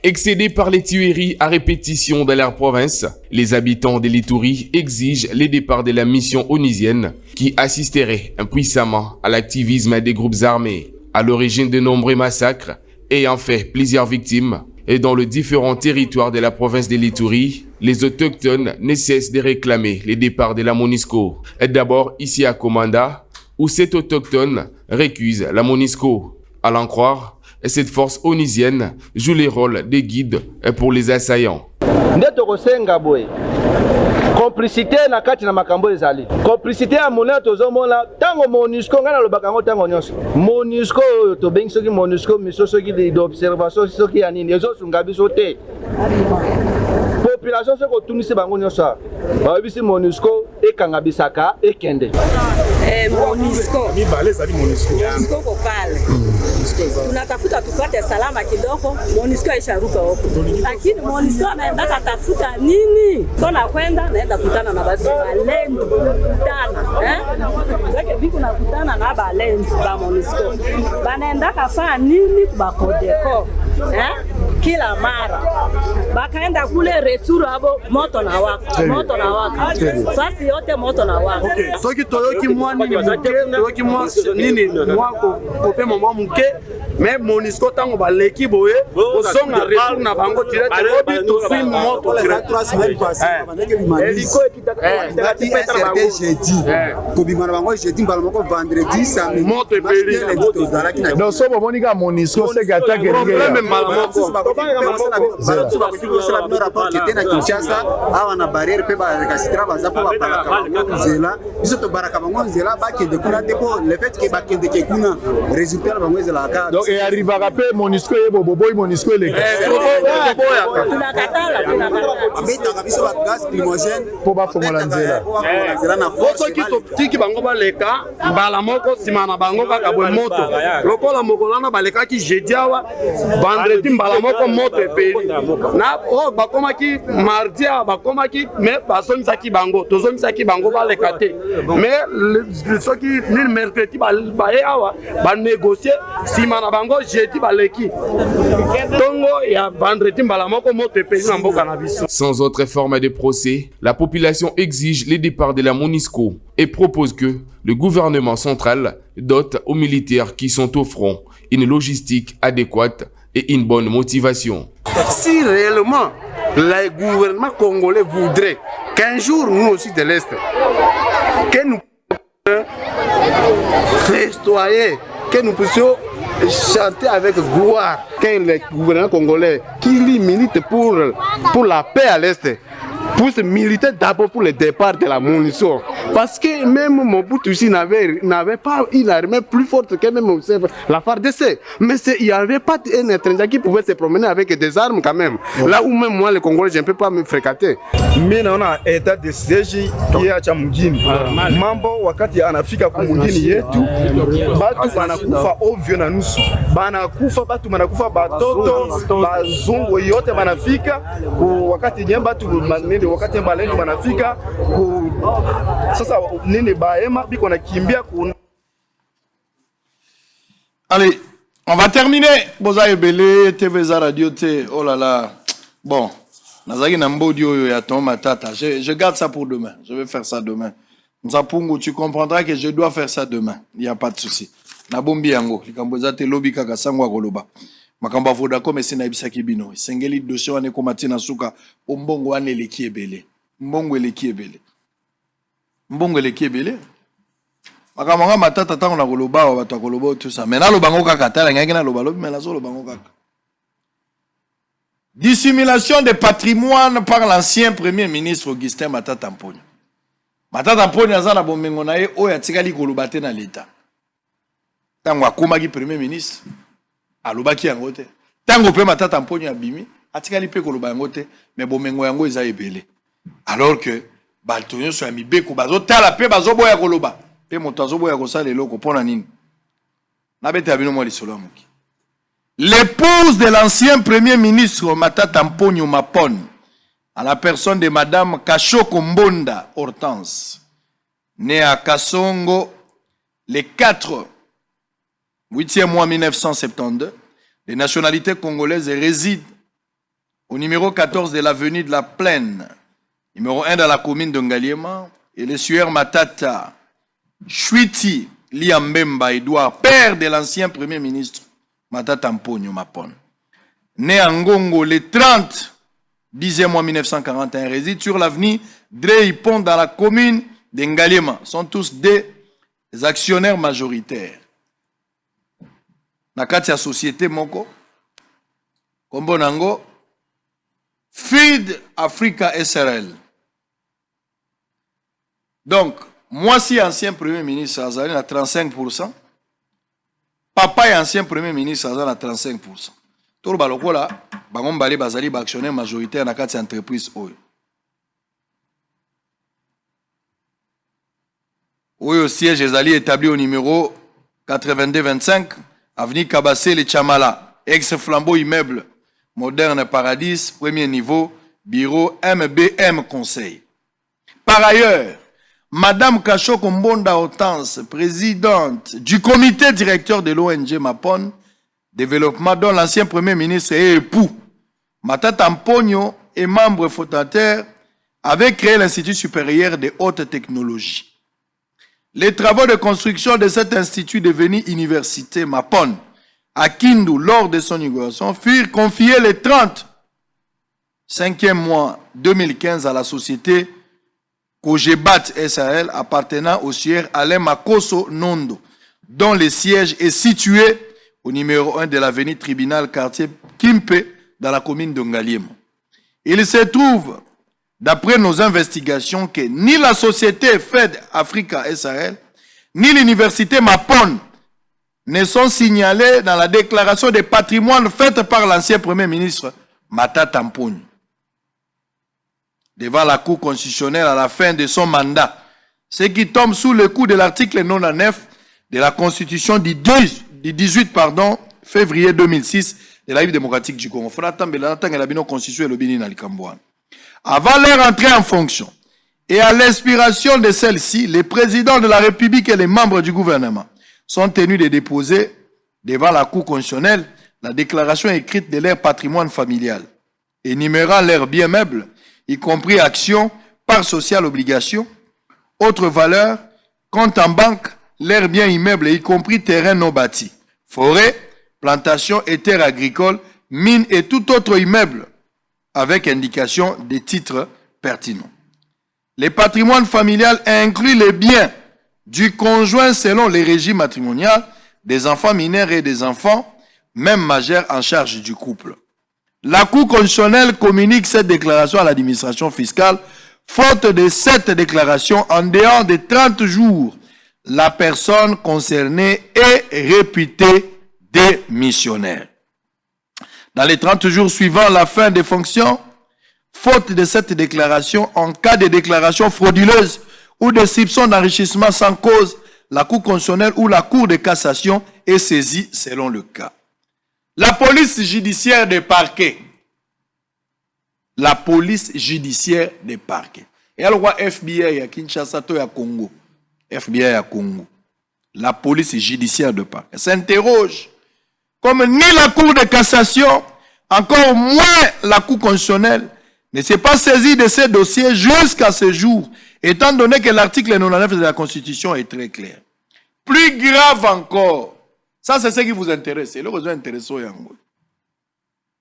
D: Excédés par les tueries à répétition dans leur province, les habitants de l'Ituri exigent le départ de la mission onusienne qui assisterait impuissamment à l'activisme des groupes armés, à l'origine de nombreux massacres ayant fait plusieurs victimes. Et dans les différents territoires de la province de l'Ituri, les autochtones ne cessent de réclamer le départ de la MONUSCO. Et d'abord ici à Komanda, où cet autochtone récuse la MONUSCO. À l'en croire, cette force onusienne joue les rôles de guide pour les assaillants.
E: Complicité na kati na makambo ezali. Complicité ya monene tozomona tango MONUSCO ngana lobaka ngo tango nyonso. MONUSCO to bengi soki MONUSCO miso soki d'observation soki ya nini ezosunga biso te. Population soko tunisi bango nyonso. Ba bisi MONUSCO ekanga bisaka ekende.
F: MONUSCO. Mibale zali MONUSCO. MONUSCO ko pale. Tunatafuta tupate salama kidogo, MONUSCO isharuka huko. Lakini MONUSCO anaenda katafuta nini? Tuna kwenda naenda kutana na watu walendu kutana, Zake biku nakutana na balendu ba MONUSCO. Banaenda kafanya nini ba Kodeko? Kila mara. Bakaenda kule retour hapo moto na waka. Fasi yote moto na waka.
E: Okay. Soki toyoki mwani ni muke, toyoki mwani nini mwako kope mwa muke. Mais MONUSCO tango baleki boye osonga retour na bango direct obi to film moto direct 3 semaines passées eliko ekitaka jeudi kobima na bango jeudi mbala moko vendredi samedi moto epeli donc so bomoni ka MONUSCO se gata ke problème mbala moko bato bakosala bino rapport kete na Kinshasa awa na barrière pe ba rekasitra baza po baparaka bango nzela biso to baraka bango nzela bakende kuna te po le fait que bakende ke kuna résultat bango ezela ka donc et arrive à rappeler MONUSCO et boboy MONUSCO les abetaka biso ba gaz limogen po bafongola nzela na force ki bango baleka mbala moko sima na bango kaka boy moto lokola mokolana balekaki jeudi awa vendredi mbala moko moto epeli na bakomaki mardi bakomaki mais basomisaki bango tozomisaki bango baleka te mais soki ni mercredi baye awa banégocier sima na bango jeudi baleki tongo ya vendredi mbala moko moto epeli na mboka na biso.
D: Sans autre forme de procès, la population exige le départ de la MONUSCO et propose que le gouvernement central dote aux militaires qui sont au front une logistique adéquate et une bonne motivation.
E: Si réellement le gouvernement congolais voudrait qu'un jour nous aussi de l'Est que nous festoyer, que nous puissions chanter avec gloire, quand le gouvernement congolais qui milite pour la paix à l'Est pour se militer d'abord pour le départ de la MONUSCO. Parce que même Mobutu ici n'avait pas une armée plus forte que même la FARDC. Mais il n'y avait pas un étranger qui pouvait se promener avec des armes quand même. Là où même moi, le Congolais, je ne peux pas me fréquenter.
G: Mais on a un état de siège qui est à Mugini. Mambo wakati anafika kumugini yetu, batu banakufa ovyo na nusu. Banakufa batu banakufa batoto, bazungu yote banafika wakati nye batu wakati mbalendu banafika sasa nini baema biko na kimbia kuna.
A: Allez, on va terminer. Boza Ebele, TVza Radio T. Oh là là. Bon, nazaki na mbodio ya ton matata. Je garde ça pour demain. Je vais faire ça demain. Nzapungu, tu comprendras que je dois faire ça demain. Il n'y a pas de souci. Na bombi yango, likamboza te lobi kaka sangwa koloba. Makamba voda comme c'est na ibisaki bino. Sengeli dossier wane komati na suka ombongo wane leki ebele. mbongo eleki ebele. Mbongo eleki ebele. Makamanga matata tango na koloba wa bato koloba tout ça. Mais na lobango kaka tala ngaki na loba lobi mais na zo lobango kaka. Dissimulation de patrimoine par l'ancien premier ministre Augustin Matata Mponyo. Matata Mponyo azana bomengo na ye oyo atikali koloba te na l'État. Tango akomaki premier ministre alobaki yango te. Tango pe Matata Mponyo abimi atikali pe koloba yango te mais bomengo yango eza ebele. Alors que bato nyonso ya mibeko bazotala pe bazoboya koloba. Pe moto azoboya kosala eloko pona nini. Na bete abino mo lisolo amuki. L'épouse de l'ancien premier ministre Matata Mponyo Mapon, à la personne de Madame Kachoko Mbonda Hortense, née à Kasongo le 8e mois 1972, de nationalité congolaise et réside au numéro 14 de l'avenue de la Plaine, numéro 1 dans la commune de Ngaliema, et le sieur Matata Chouiti Liambemba Edouard, père de l'ancien premier ministre Matata Mponyo Mapon. Né à Ngongo le 10e mois 1941, réside sur l'avenue Drey-Pont dans la commune de Ngaliema. Sont tous des actionnaires majoritaires. Nakati ya société moko, kombo nango, Feed Africa SRL. Donc, moi si ancien premier ministre Azali à 35%, papa et ancien premier ministre Azali à 35%. Tout le baloko là, bangon balé bazali ba actionnaire majoritaire na kati entreprise oyo. Oyo siège ezali établi au numéro 8225 avenue Kabassé le Chamala, ex-flambeau immeuble moderne Paradis, premier niveau, bureau MBM Conseil. Par ailleurs, Madame Kachoko Mbonda Hortense, présidente du comité directeur de l'ONG Mapon Développement, dont l'ancien premier ministre et époux Matata Mponyo est membre fondateur, avait créé l'Institut supérieur de haute technologie. Les travaux de construction de cet institut devenu université Mapon à Kindu lors de son inauguration furent confiés le 35e mois 2015 à la société Kogebat SAL appartenant au sieur Alain Makoso Nondo, dont le siège est situé au numéro 1 de l'avenue Tribunal quartier Kimpe dans la commune de Ngaliema. Il se trouve, d'après nos investigations, que ni la société Fed Africa SAL, ni l'université Mapon ne sont signalés dans la déclaration de patrimoine faite par l'ancien premier ministre Matata Mponyo devant la Cour constitutionnelle à la fin de son mandat, ce qui tombe sous le coup de l'article 99 de la Constitution du 18 février 2006 de la République démocratique du Congo. Avant leur entrée en fonction et à l'expiration de celle-ci, les présidents de la République et les membres du gouvernement sont tenus de déposer devant la Cour constitutionnelle la déclaration écrite de leur patrimoine familial, énumérant leurs biens meubles, y compris actions, parts sociales, obligations, autres valeurs, comptes en banque, leurs biens immeubles, y compris terrains non bâtis, forêts, plantations et terres agricoles, mines et tout autre immeuble, avec indication des titres pertinents. Le patrimoine familial inclut les biens du conjoint selon les régimes matrimoniaux, des enfants mineurs et des enfants, même majeurs en charge du couple. La Cour constitutionnelle communique cette déclaration à l'administration fiscale. Faute de cette déclaration, en dehors de 30 jours, la personne concernée est réputée démissionnaire. Dans les 30 jours suivant la fin des fonctions, faute de cette déclaration, en cas de déclaration frauduleuse ou de soupçon d'enrichissement sans cause, la Cour constitutionnelle ou la Cour de cassation est saisie selon le cas. La police judiciaire des parquets. La police judiciaire des parquets. Et alors, FBI à Kinshasa, à Congo. FBI à Congo. La police judiciaire de parquet s'interroge. Comme ni la Cour de cassation, encore moins la Cour constitutionnelle, ne s'est pas saisie de ces dossiers jusqu'à ce jour, étant donné que l'article 99 de la Constitution est très clair. Plus grave encore, ça c'est ce qui vous intéresse, c'est le besoin intéressant.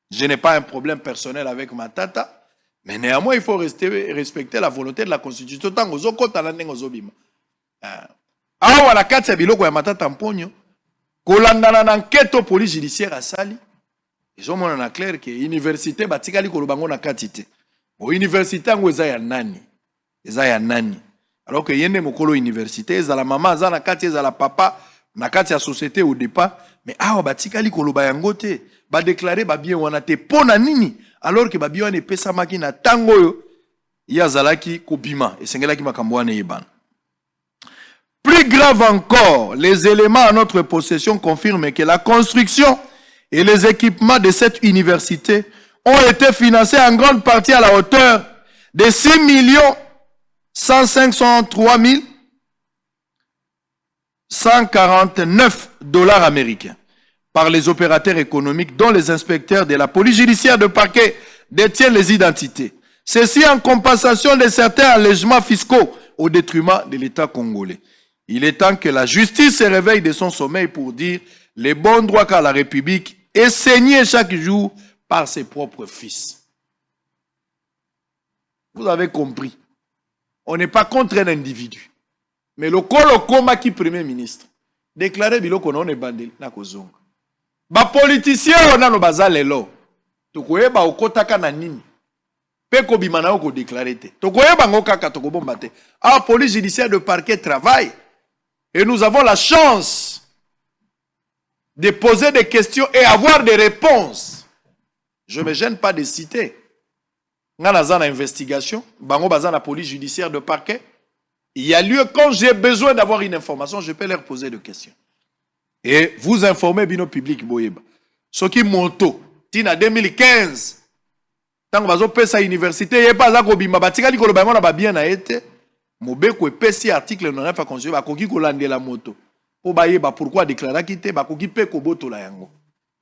A: Je n'ai pas un problème personnel avec Matata, Mais néanmoins, il faut respecter la volonté de la Constitution. Tant que kota na ndenge ozobima. Awa la kati ya biloko ya matata mponyo. Kolandana na enquête police judiciaire asali. Ils ont montré clair que l'université batikali kolobango na kati te. Université ngo eza ya nani? Eza ya nani? Alors que yende mokolo université, eza la maman, eza na kati, eza la papa, na kati ya société au départ, mais awa batikali koloba yango te, ba déclarer ba bien wana te pona nini, alors que ba bien wana pesa maki na tango yo, ya zalaki kobima, esengelaki makambo wana yebana. Plus grave encore, les éléments à notre possession confirment que la construction et les équipements de cette université ont été financés en grande partie à la hauteur de 6 153 149 dollars américains par les opérateurs économiques dont les inspecteurs de la police judiciaire de parquet détiennent les identités. Ceci en compensation de certains allègements fiscaux au détriment de l'État congolais. Il est temps que la justice se réveille de son sommeil pour dire les bons droits qu'a la République est saignée chaque jour par ses propres fils. Vous avez compris. On n'est pas contre un individu. Mais le Kolokoma qui premier ministre déclarait biloko non ebandeli na kozonga. Ba politicien on a no bazalelo. Tokoyeba okotaka na nini. Pe ko bimana ko déclarer te. Tokoyeba ngokaka tokobomba te. Ah, police judiciaire de parquet travaille. Et nous avons la chance de poser des questions et avoir des réponses. Je ne me gêne pas de citer. Dans la investigation, dans la police judiciaire de parquet, il y a lieu, quand j'ai besoin d'avoir une information, je peux leur poser des questions. Et vous informez bien au public, Boyeba. Ce qui monto, tina 2015, tant que vous avez à l'université, il n'y a pas de bimba, batika likolo bango na bien na été, mobeko epesi article 9 à conseiller, bakoki kolande la moto. Po bayeba pourquoi déclarer quitter, bakoki pe koboto la yango.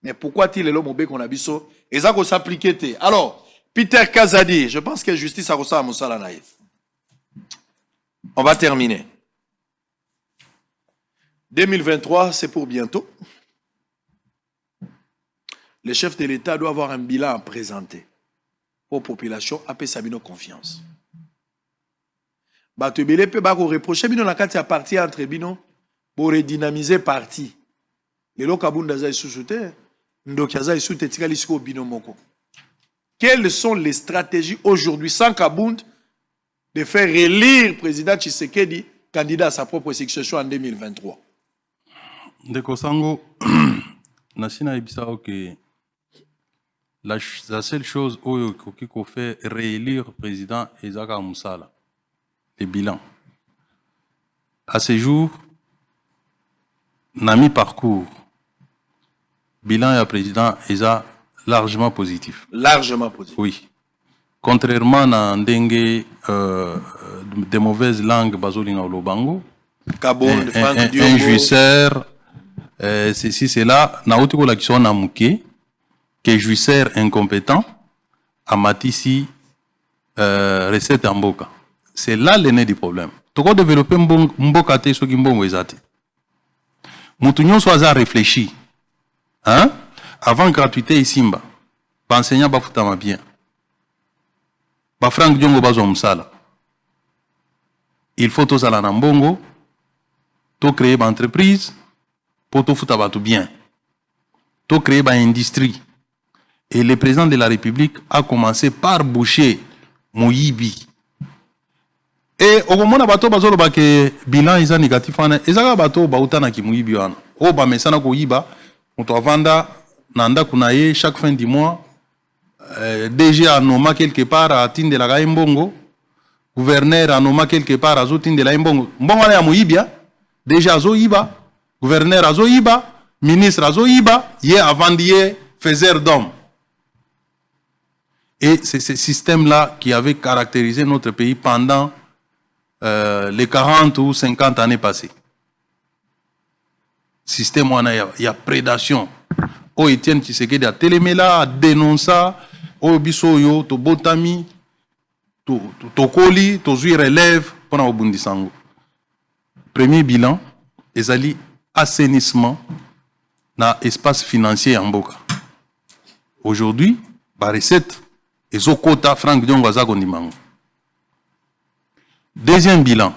A: Mais pourquoi il est là mobeko na biso, et ça ko s'appliquer te. Alors, Peter Kazadi, je pense que justice a reçu à Moussala Naïf. On va terminer. 2023, c'est pour bientôt. Le chef de l'État doit avoir un bilan à présenter aux populations, à Sabino confiance. Batubele peut reprocher bino la carte à parti entre bino pour redynamiser parti. Les lokabunda za sous-souté, ndokiaza isute tikalisiko bino moko. Quelles sont les stratégies aujourd'hui sans Kabound de faire élire le président Tshisekedi candidat à sa propre succession en 2023?
B: Ndeko Sango, Nasina Ibisao que la seule chose qu'il faut faire réélire le président Ezaka Moussala, le bilan. À ce jour, Nami parcours, bilan et président Eza largement positif.
A: Largement positif.
B: Oui. Contrairement à Ndengue, de mauvaises langues, Bazolinga Olobango, un jouisseur, ceci, cela, Naotiko l'action Namouké, que jouisseur incompétent, a matisi recette en boka. C'est là l'aîné du problème. Toko développer Mboka te soki mbongo ezate. Moutounion soit à réfléchir. Hein? Avant gratuité Simba. Ba enseignant ba futama bien. Ba Frank Diongo bazo msala. Il faut to sala na mbongo, to créer ba entreprise pour to futa tout bien. To créer ba industrie. Et le président de la République a commencé par boucher Moyibi. Et au moment où bato bazolo ba ke bilan isa négatif ana, ezaka bato ba utana ki Moyibi wana. O ba mesana ko yiba, on to vanda nanda kunaye chaque fin du mois. DG a nommé quelque part à Tinde la Mbongo, gouverneur a nommé quelque part à Zotinde la Mbongo. Mbongo ya Moyibia, DG a Zoiba, gouverneur a Zoiba, ministre a Zoiba, hier avant d'hier, faiseur d'hommes. Et c'est ce système-là qui avait caractérisé notre pays pendant les 40 ou 50 années passées. Système où il y a prédation. O Etienne Tshisekedi a téléméla, a dénoncé, o bisoyo, to botami, to koli, to zui relève, pour un Bundisango. Premier bilan, ezali assainissement dans l'espace financier en Boka. Aujourd'hui, par recette, Et Zokota, Franck Diongo Azagondimango. Deuxième bilan,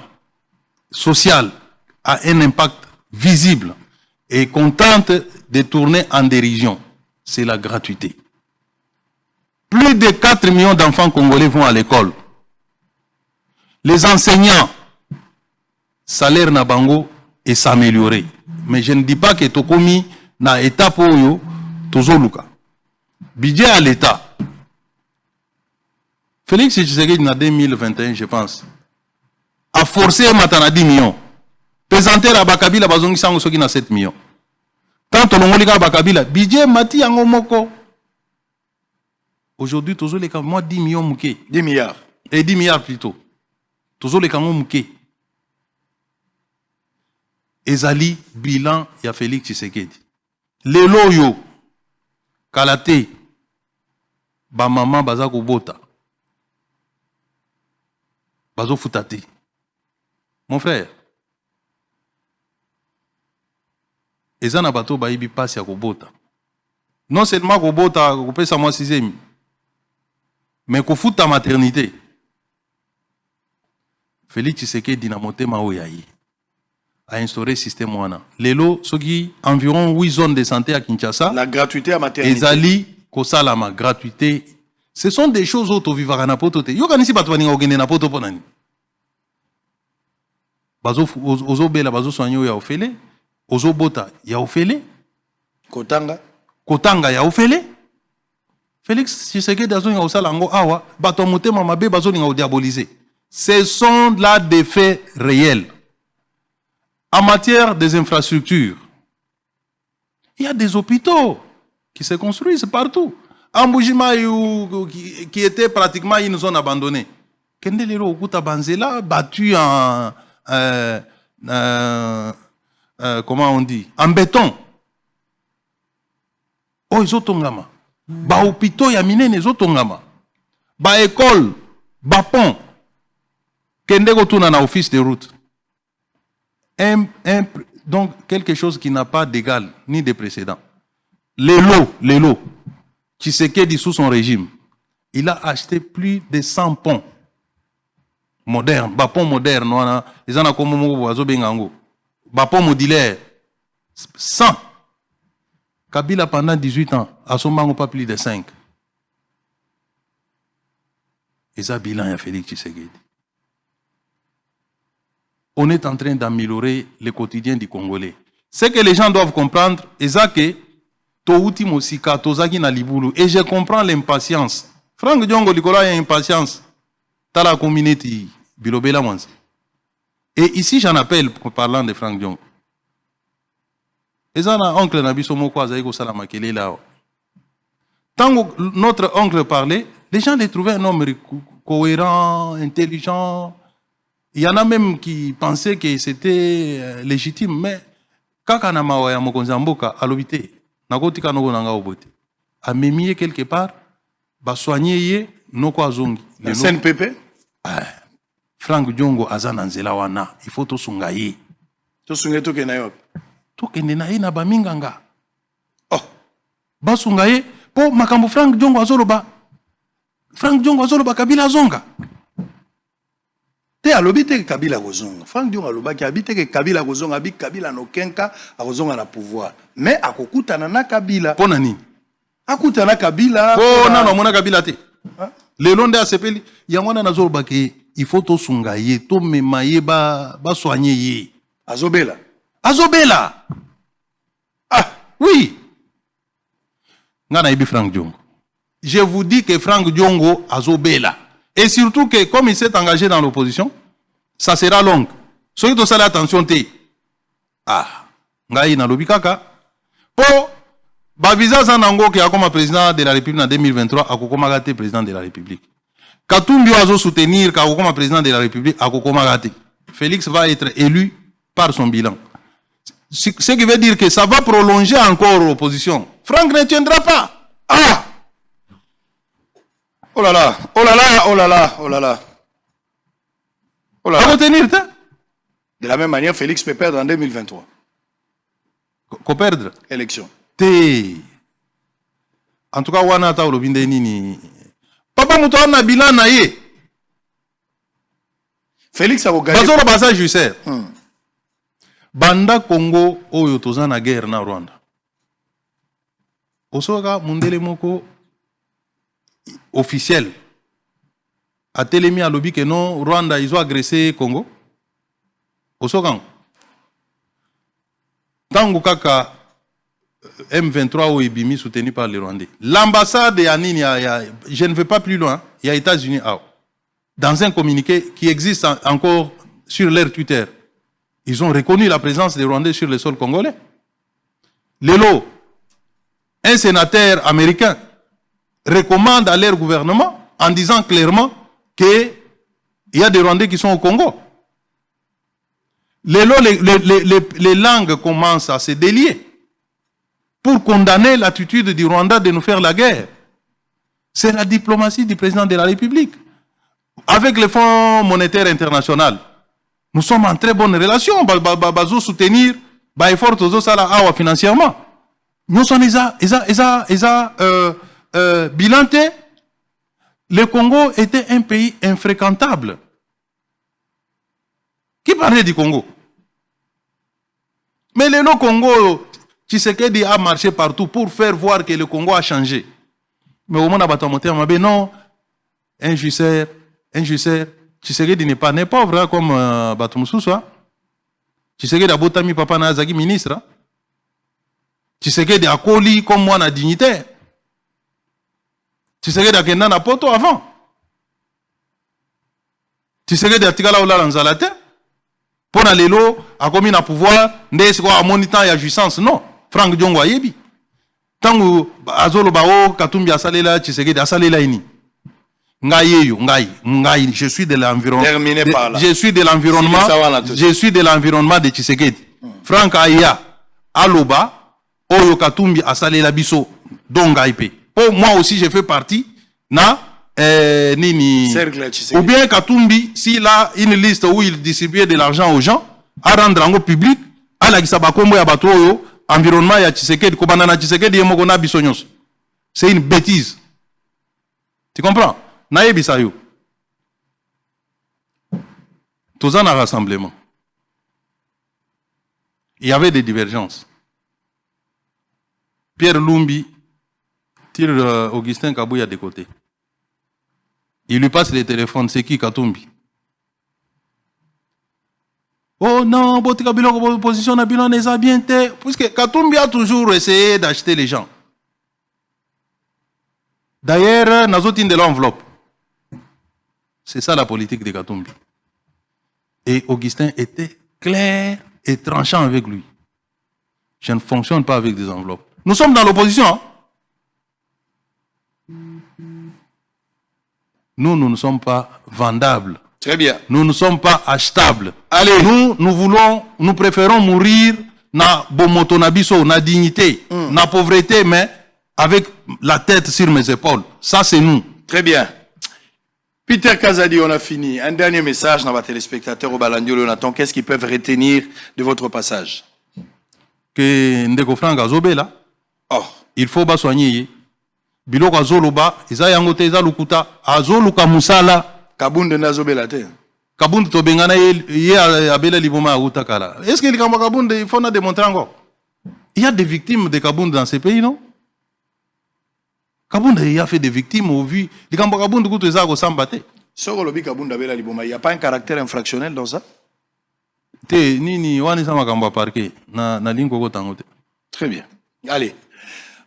B: social, a un impact visible et qu'on tente de tourner en dérision. C'est la gratuité. Plus de 4 millions d'enfants congolais vont à l'école. Les enseignants, salaire na bango et s'améliorer. Mais je ne dis pas que Tokomi na étape oyo tozoluka. Budget à l'État. Félix Tshisekedi en 2021, je pense, a forcé Matana 10 millions. Présenter la Bakabila bazongi sango soki na 7 millions. Tant on longolika Bakabila, budget mati yango moko. Aujourd'hui, tozoleka moi 10 millions mouké.
A: 10 milliards.
B: Et 10 milliards plutôt. Tozoleka mouké. Ezali bilan ya Félix Tshisekedi. Lelo yo kalate ba maman baza kobota. Bazo futati. Mon frère. Ezana bato baibi pasi ya kobota. Non seulement kobota kopesa moi 6e, mais kofuta maternité. Félix Tshisekedi na motema oyayi a instauré système wana. Lelo soki environ 8 zones de santé à Kinshasa.
A: La gratuité à maternité.
B: Ezali kosalama gratuité. Ce sont des choses auto vivara na poto te. Yo kanisi bato baninga ogende na poto ponani. Bazo ozo bela bazo soigner ya ofele, ozo bota ya ofele, Kotanga ya ofele. Félix Tshisekedi azo nga osala ngo awa bato motema mabe bazo ninga diaboliser. Ce sont là des faits réels. En matière des infrastructures, il y a des hôpitaux qui se construisent partout. Amboujima qui était pratiquement une zone abandonnée. Kendelero Okuta Banzela battu en comment on dit, en béton. Oh, ils ont tongama. Ba hôpitaux ya minene ils ont tongama. Ba école, ba pont. Kendego tourna na office de route. Donc, quelque chose qui n'a pas d'égal ni de précédent. Les lots, Tshisekedi sous son régime, il a acheté plus de 100 ponts modernes, bapons modernes, ils en ont comme oiseau bengango, bapons modulaires, 100. Kabila pendant 18 ans, à son mango pas plus de 5. Et ça, bilan, il y a Félix Tshisekedi. On est en train d'améliorer le quotidien du Congolais. Ce que les gens doivent comprendre, c'est que Touti Mosika, Tozaki na Libulu, et je comprends l'impatience. Franck Diongo Likola a impatience. Dans la communauté, Bilobela Mwanzi. Et ici, j'en appelle, parlant de Franck Diongo. Et ça, oncle Nabiso Moko Azaïko Salamakele là. Tant que notre oncle parlait, les gens les trouvaient un homme cohérent, intelligent. Il y en a même qui pensaient que c'était légitime, mais quand on a mawa ya mokonzi mboka alobité, nakoti kanoko nanga obote. A mémier quelque part, ba soigner ye noko azongi.
A: Le CNPP?
B: Franck Diongo azana nzela wana, il faut to sungaye.
A: To sungaye to kenayo.
B: To kende na ye na ba minganga. Oh, ba sungaye po makambo Franck Diongo azoloba. Franck Diongo azoloba Kabila zonga.
A: Te alobi te Kabila kozonga. Franck Diongo aloba ki habite ke Kabila kozonga, abi Kabila no kenka akozonga na pouvoir. Mais akokutana na Kabila.
B: Pona ni?
A: Akutana Kabila.
B: Pona no mona Kabila te. Le londe asepeli yangwana nazoloba ke il faut to sungaye, to memaye ba soigner ye.
A: Azobela.
B: Azobela. Ah, oui. Ngana ibi Franck Diongo. Je vous dis que Franck Diongo azobela. Et surtout que, comme il s'est engagé dans l'opposition, ça sera long. Soyez tous allés attention, ah, ngai na lobikaka. Pour Baviza Zanango qui a comme président de la République en 2023, a comme gâté président de la République. Katumbi Oazo soutenir comme président de la République, a comme gâté. Félix va être élu par son bilan. Ce qui veut dire que ça va prolonger encore l'opposition. Franck ne tiendra pas. Ah!
A: Oh là là, oh là là, oh là là, oh là là.
B: Oh là là. Retenir,
A: de la même manière, Félix peut perdre en 2023.
B: Qu'on perdre?
A: Élection.
B: En tout cas, wana ta olobinde nini. Pas pas muto na bilan na ye.
A: Félix a regardé.
B: Bazolo basa Jusser. Banda Congo oyo toza na guerre na Rwanda. Osoka mundele moko officiel. A telemi à lobby que non Rwanda ils ont agressé Congo. Osoka. Tango kaka M23 ou Ibimi soutenu par les Rwandais. L'ambassade de Yanini, je ne vais pas plus loin, il y a États-Unis dans un communiqué qui existe encore sur leur Twitter. Ils ont reconnu la présence des Rwandais sur le sol congolais. Lelo, un sénateur américain, recommande à leur gouvernement en disant clairement qu'il y a des Rwandais qui sont au Congo. Lelo, les langues commencent à se délier pour condamner l'attitude du Rwanda de nous faire la guerre. C'est la diplomatie du président de la République. Avec le Fonds monétaire international, nous sommes en très bonne relation. Nous soutenir l'effort financièrement. Nous sommes bilanté. Le Congo était un pays infréquentable. Qui parlait du Congo? Mais le Congo, Tshisekedi a marché partout pour faire voir que le Congo a changé. Mais au moment où non, un Jusser, Tshisekedi n'est pas pauvre comme Batumoussoussa. Tshisekedi a botami papa na zaki ministre. Tshisekedi a koli comme moi na dignitaire. Tshisekedi a kenda na poto avant. Tshisekedi a tikala ola lanzalate. Pour na lelo a commis na pouvoir ndesi ko a monitant ya jouissance non. Frank Diongo ayebi. Tangu azolo bao Katumbi asalela Tshisekedi asalela ini. Ngai, je suis de l'environnement.
A: Terminé par là.
B: Je suis de l'environnement. Je suis de l'environnement de Tshisekedi. Frank Aya, Aloba, Oyo Katumbi asalela biso dongaipe. Oh, moi aussi je fais partie na nini. Ou bien Katumbi, s'il a une liste où il distribue de l'argent aux gens, à rendre en public, à la Gisabakombo ya batoyo, environnement ya Tshisekedi, Kobanana Tshisekedi yemogona bisonyos. C'est une bêtise. Tu comprends? Nayebi sayo. Tous en un rassemblement. Il y avait des divergences. Pierre Lumbi tire Augustin Kabouya de côté. Il lui passe le téléphone. C'est qui Katumbi? Oh non, Botika Biloko, opposition na bilan n'est pas bien. Puisque Katumbi a toujours essayé d'acheter les gens. D'ailleurs, Nazotin de l'enveloppe. C'est ça la politique de Katumbi. Et Augustin était clair et tranchant avec lui. Je ne fonctionne pas avec des enveloppes. Nous sommes dans l'opposition. Hein? Nous ne sommes pas vendables.
A: Très bien.
B: Nous ne sommes pas achetables.
A: Allez.
B: Nous préférons mourir na bomoto na biso, na dignité, na pauvreté, mais avec la tête sur mes épaules. Ça, c'est nous.
A: Très bien. Peter Kazadi, on a fini. Un dernier message dans vos téléspectateurs au Balandio Jonathan. Qu'est-ce qu'ils peuvent retenir de votre passage?
B: Que Ndeko Frank Azobe là, il faut pas soigner. Biloko Azoloba, Isa Yangote, Isa Lukuta, Azoluka Musala.
A: Kabunde Nazobe la terre.
B: Kabunde Tobengana, Ye Abela Liboma Utakala. Est-ce qu'il y a Kabunde, il faut démontrer encore? Il y a des victimes de Kabunde dans ces pays, non? Kabunda il a fait des victimes au vu. Les Kabunda goûtent les arts au Sambate.
A: Sorolobi Kabunda Bela Liboma, il n'y a pas un caractère infractionnel dans ça?
B: Nini wani sama kamba parquet na lingo tangote.
A: Très bien. Allez.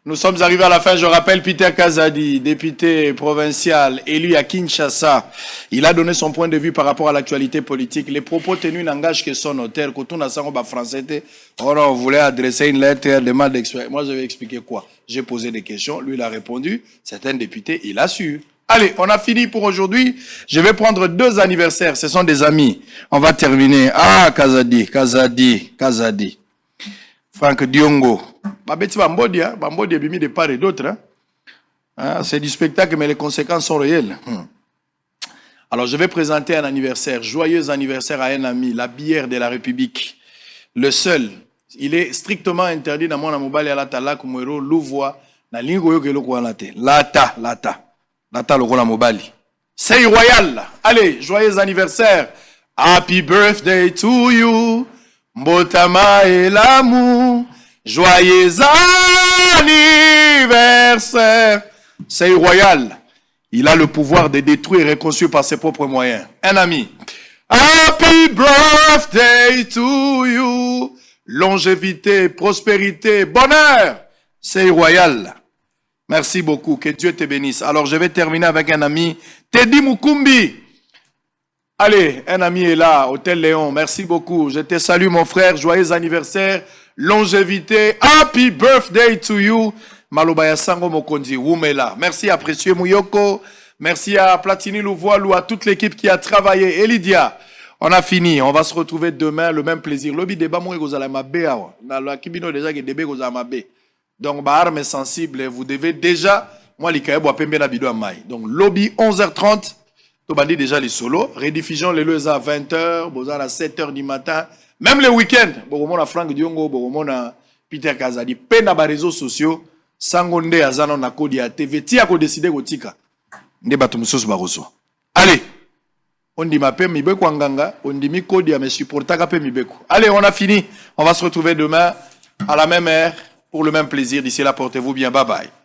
A: Nous sommes arrivés à la fin. Je rappelle Peter Kazadi, député provincial élu à Kinshasa. Il a donné son point de vue par rapport à l'actualité politique. Les propos tenus n'engagent que son auteur. Quand on a ça, on va français. On voulait adresser une lettre à demande d'explication. Moi, je vais expliquer quoi. J'ai posé des questions. Lui, il a répondu. C'est un député. Il a su. Allez, on a fini pour aujourd'hui. Je vais prendre 2 anniversaires. Ce sont des amis. On va terminer. Ah, Kazadi. Frank Diongo. Babeti Bambodia, Bambodia bimi de part et d'autre. Hein? C'est du spectacle, mais les conséquences sont réelles. Alors, je vais présenter un anniversaire. Joyeux anniversaire à un ami, la bière de la République. Le seul. Il est strictement interdit dans mon amobali à la tala kumero louvois na lingo yo kelo kwa late. Lata. Nata Lokola Mobali. C'est royal. Allez, joyeux anniversaire. Happy birthday to you. Mbotama et l'amour. Joyeux anniversaire. C'est royal. Il a le pouvoir de détruire et reconstruire par ses propres moyens. Un ami. Happy birthday to you. Longévité, prospérité, bonheur. C'est royal. Merci beaucoup. Que Dieu te bénisse. Alors, je vais terminer avec un ami. Teddy Mukumbi. Allez, un ami est là, Hôtel Léon. Merci beaucoup. Je te salue, mon frère. Joyeux anniversaire. Longévité. Happy birthday to you. Malobaya Sango Mokondi. Wumela. Merci à Précieux Mouyoko. Merci à Platini Louvoilou, à toute l'équipe qui a travaillé. Et Lydia. On a fini. On va se retrouver demain. Le même plaisir. Lobby débat, moi, vous allez m'abé. Dans la Kibino, déjà, que débat, vous allez m'abé. Donc, bah, armes sensibles, vous devez déjà, moi, les cahiers, boire pembe na bidou à maille. Donc, lobby 11h30, tu bandit déjà les solos. Rediffusion les leux à 20h, boza à 7h du matin. Même les week-ends, bon, on Franck Diongo, bon, on Peter Kazadi, peine à réseaux sociaux, sangonde à zanon na kodi à TV, ti a ko décider ko tika. Nde batu musoso baroso. Allez, on dit ma paix, mi beko anganga, on dit mi kodi à me supporter ka paix mi beko. Allez, on a fini. On va se retrouver demain à la même heure. Pour le même plaisir, d'ici là, portez-vous bien. Bye bye.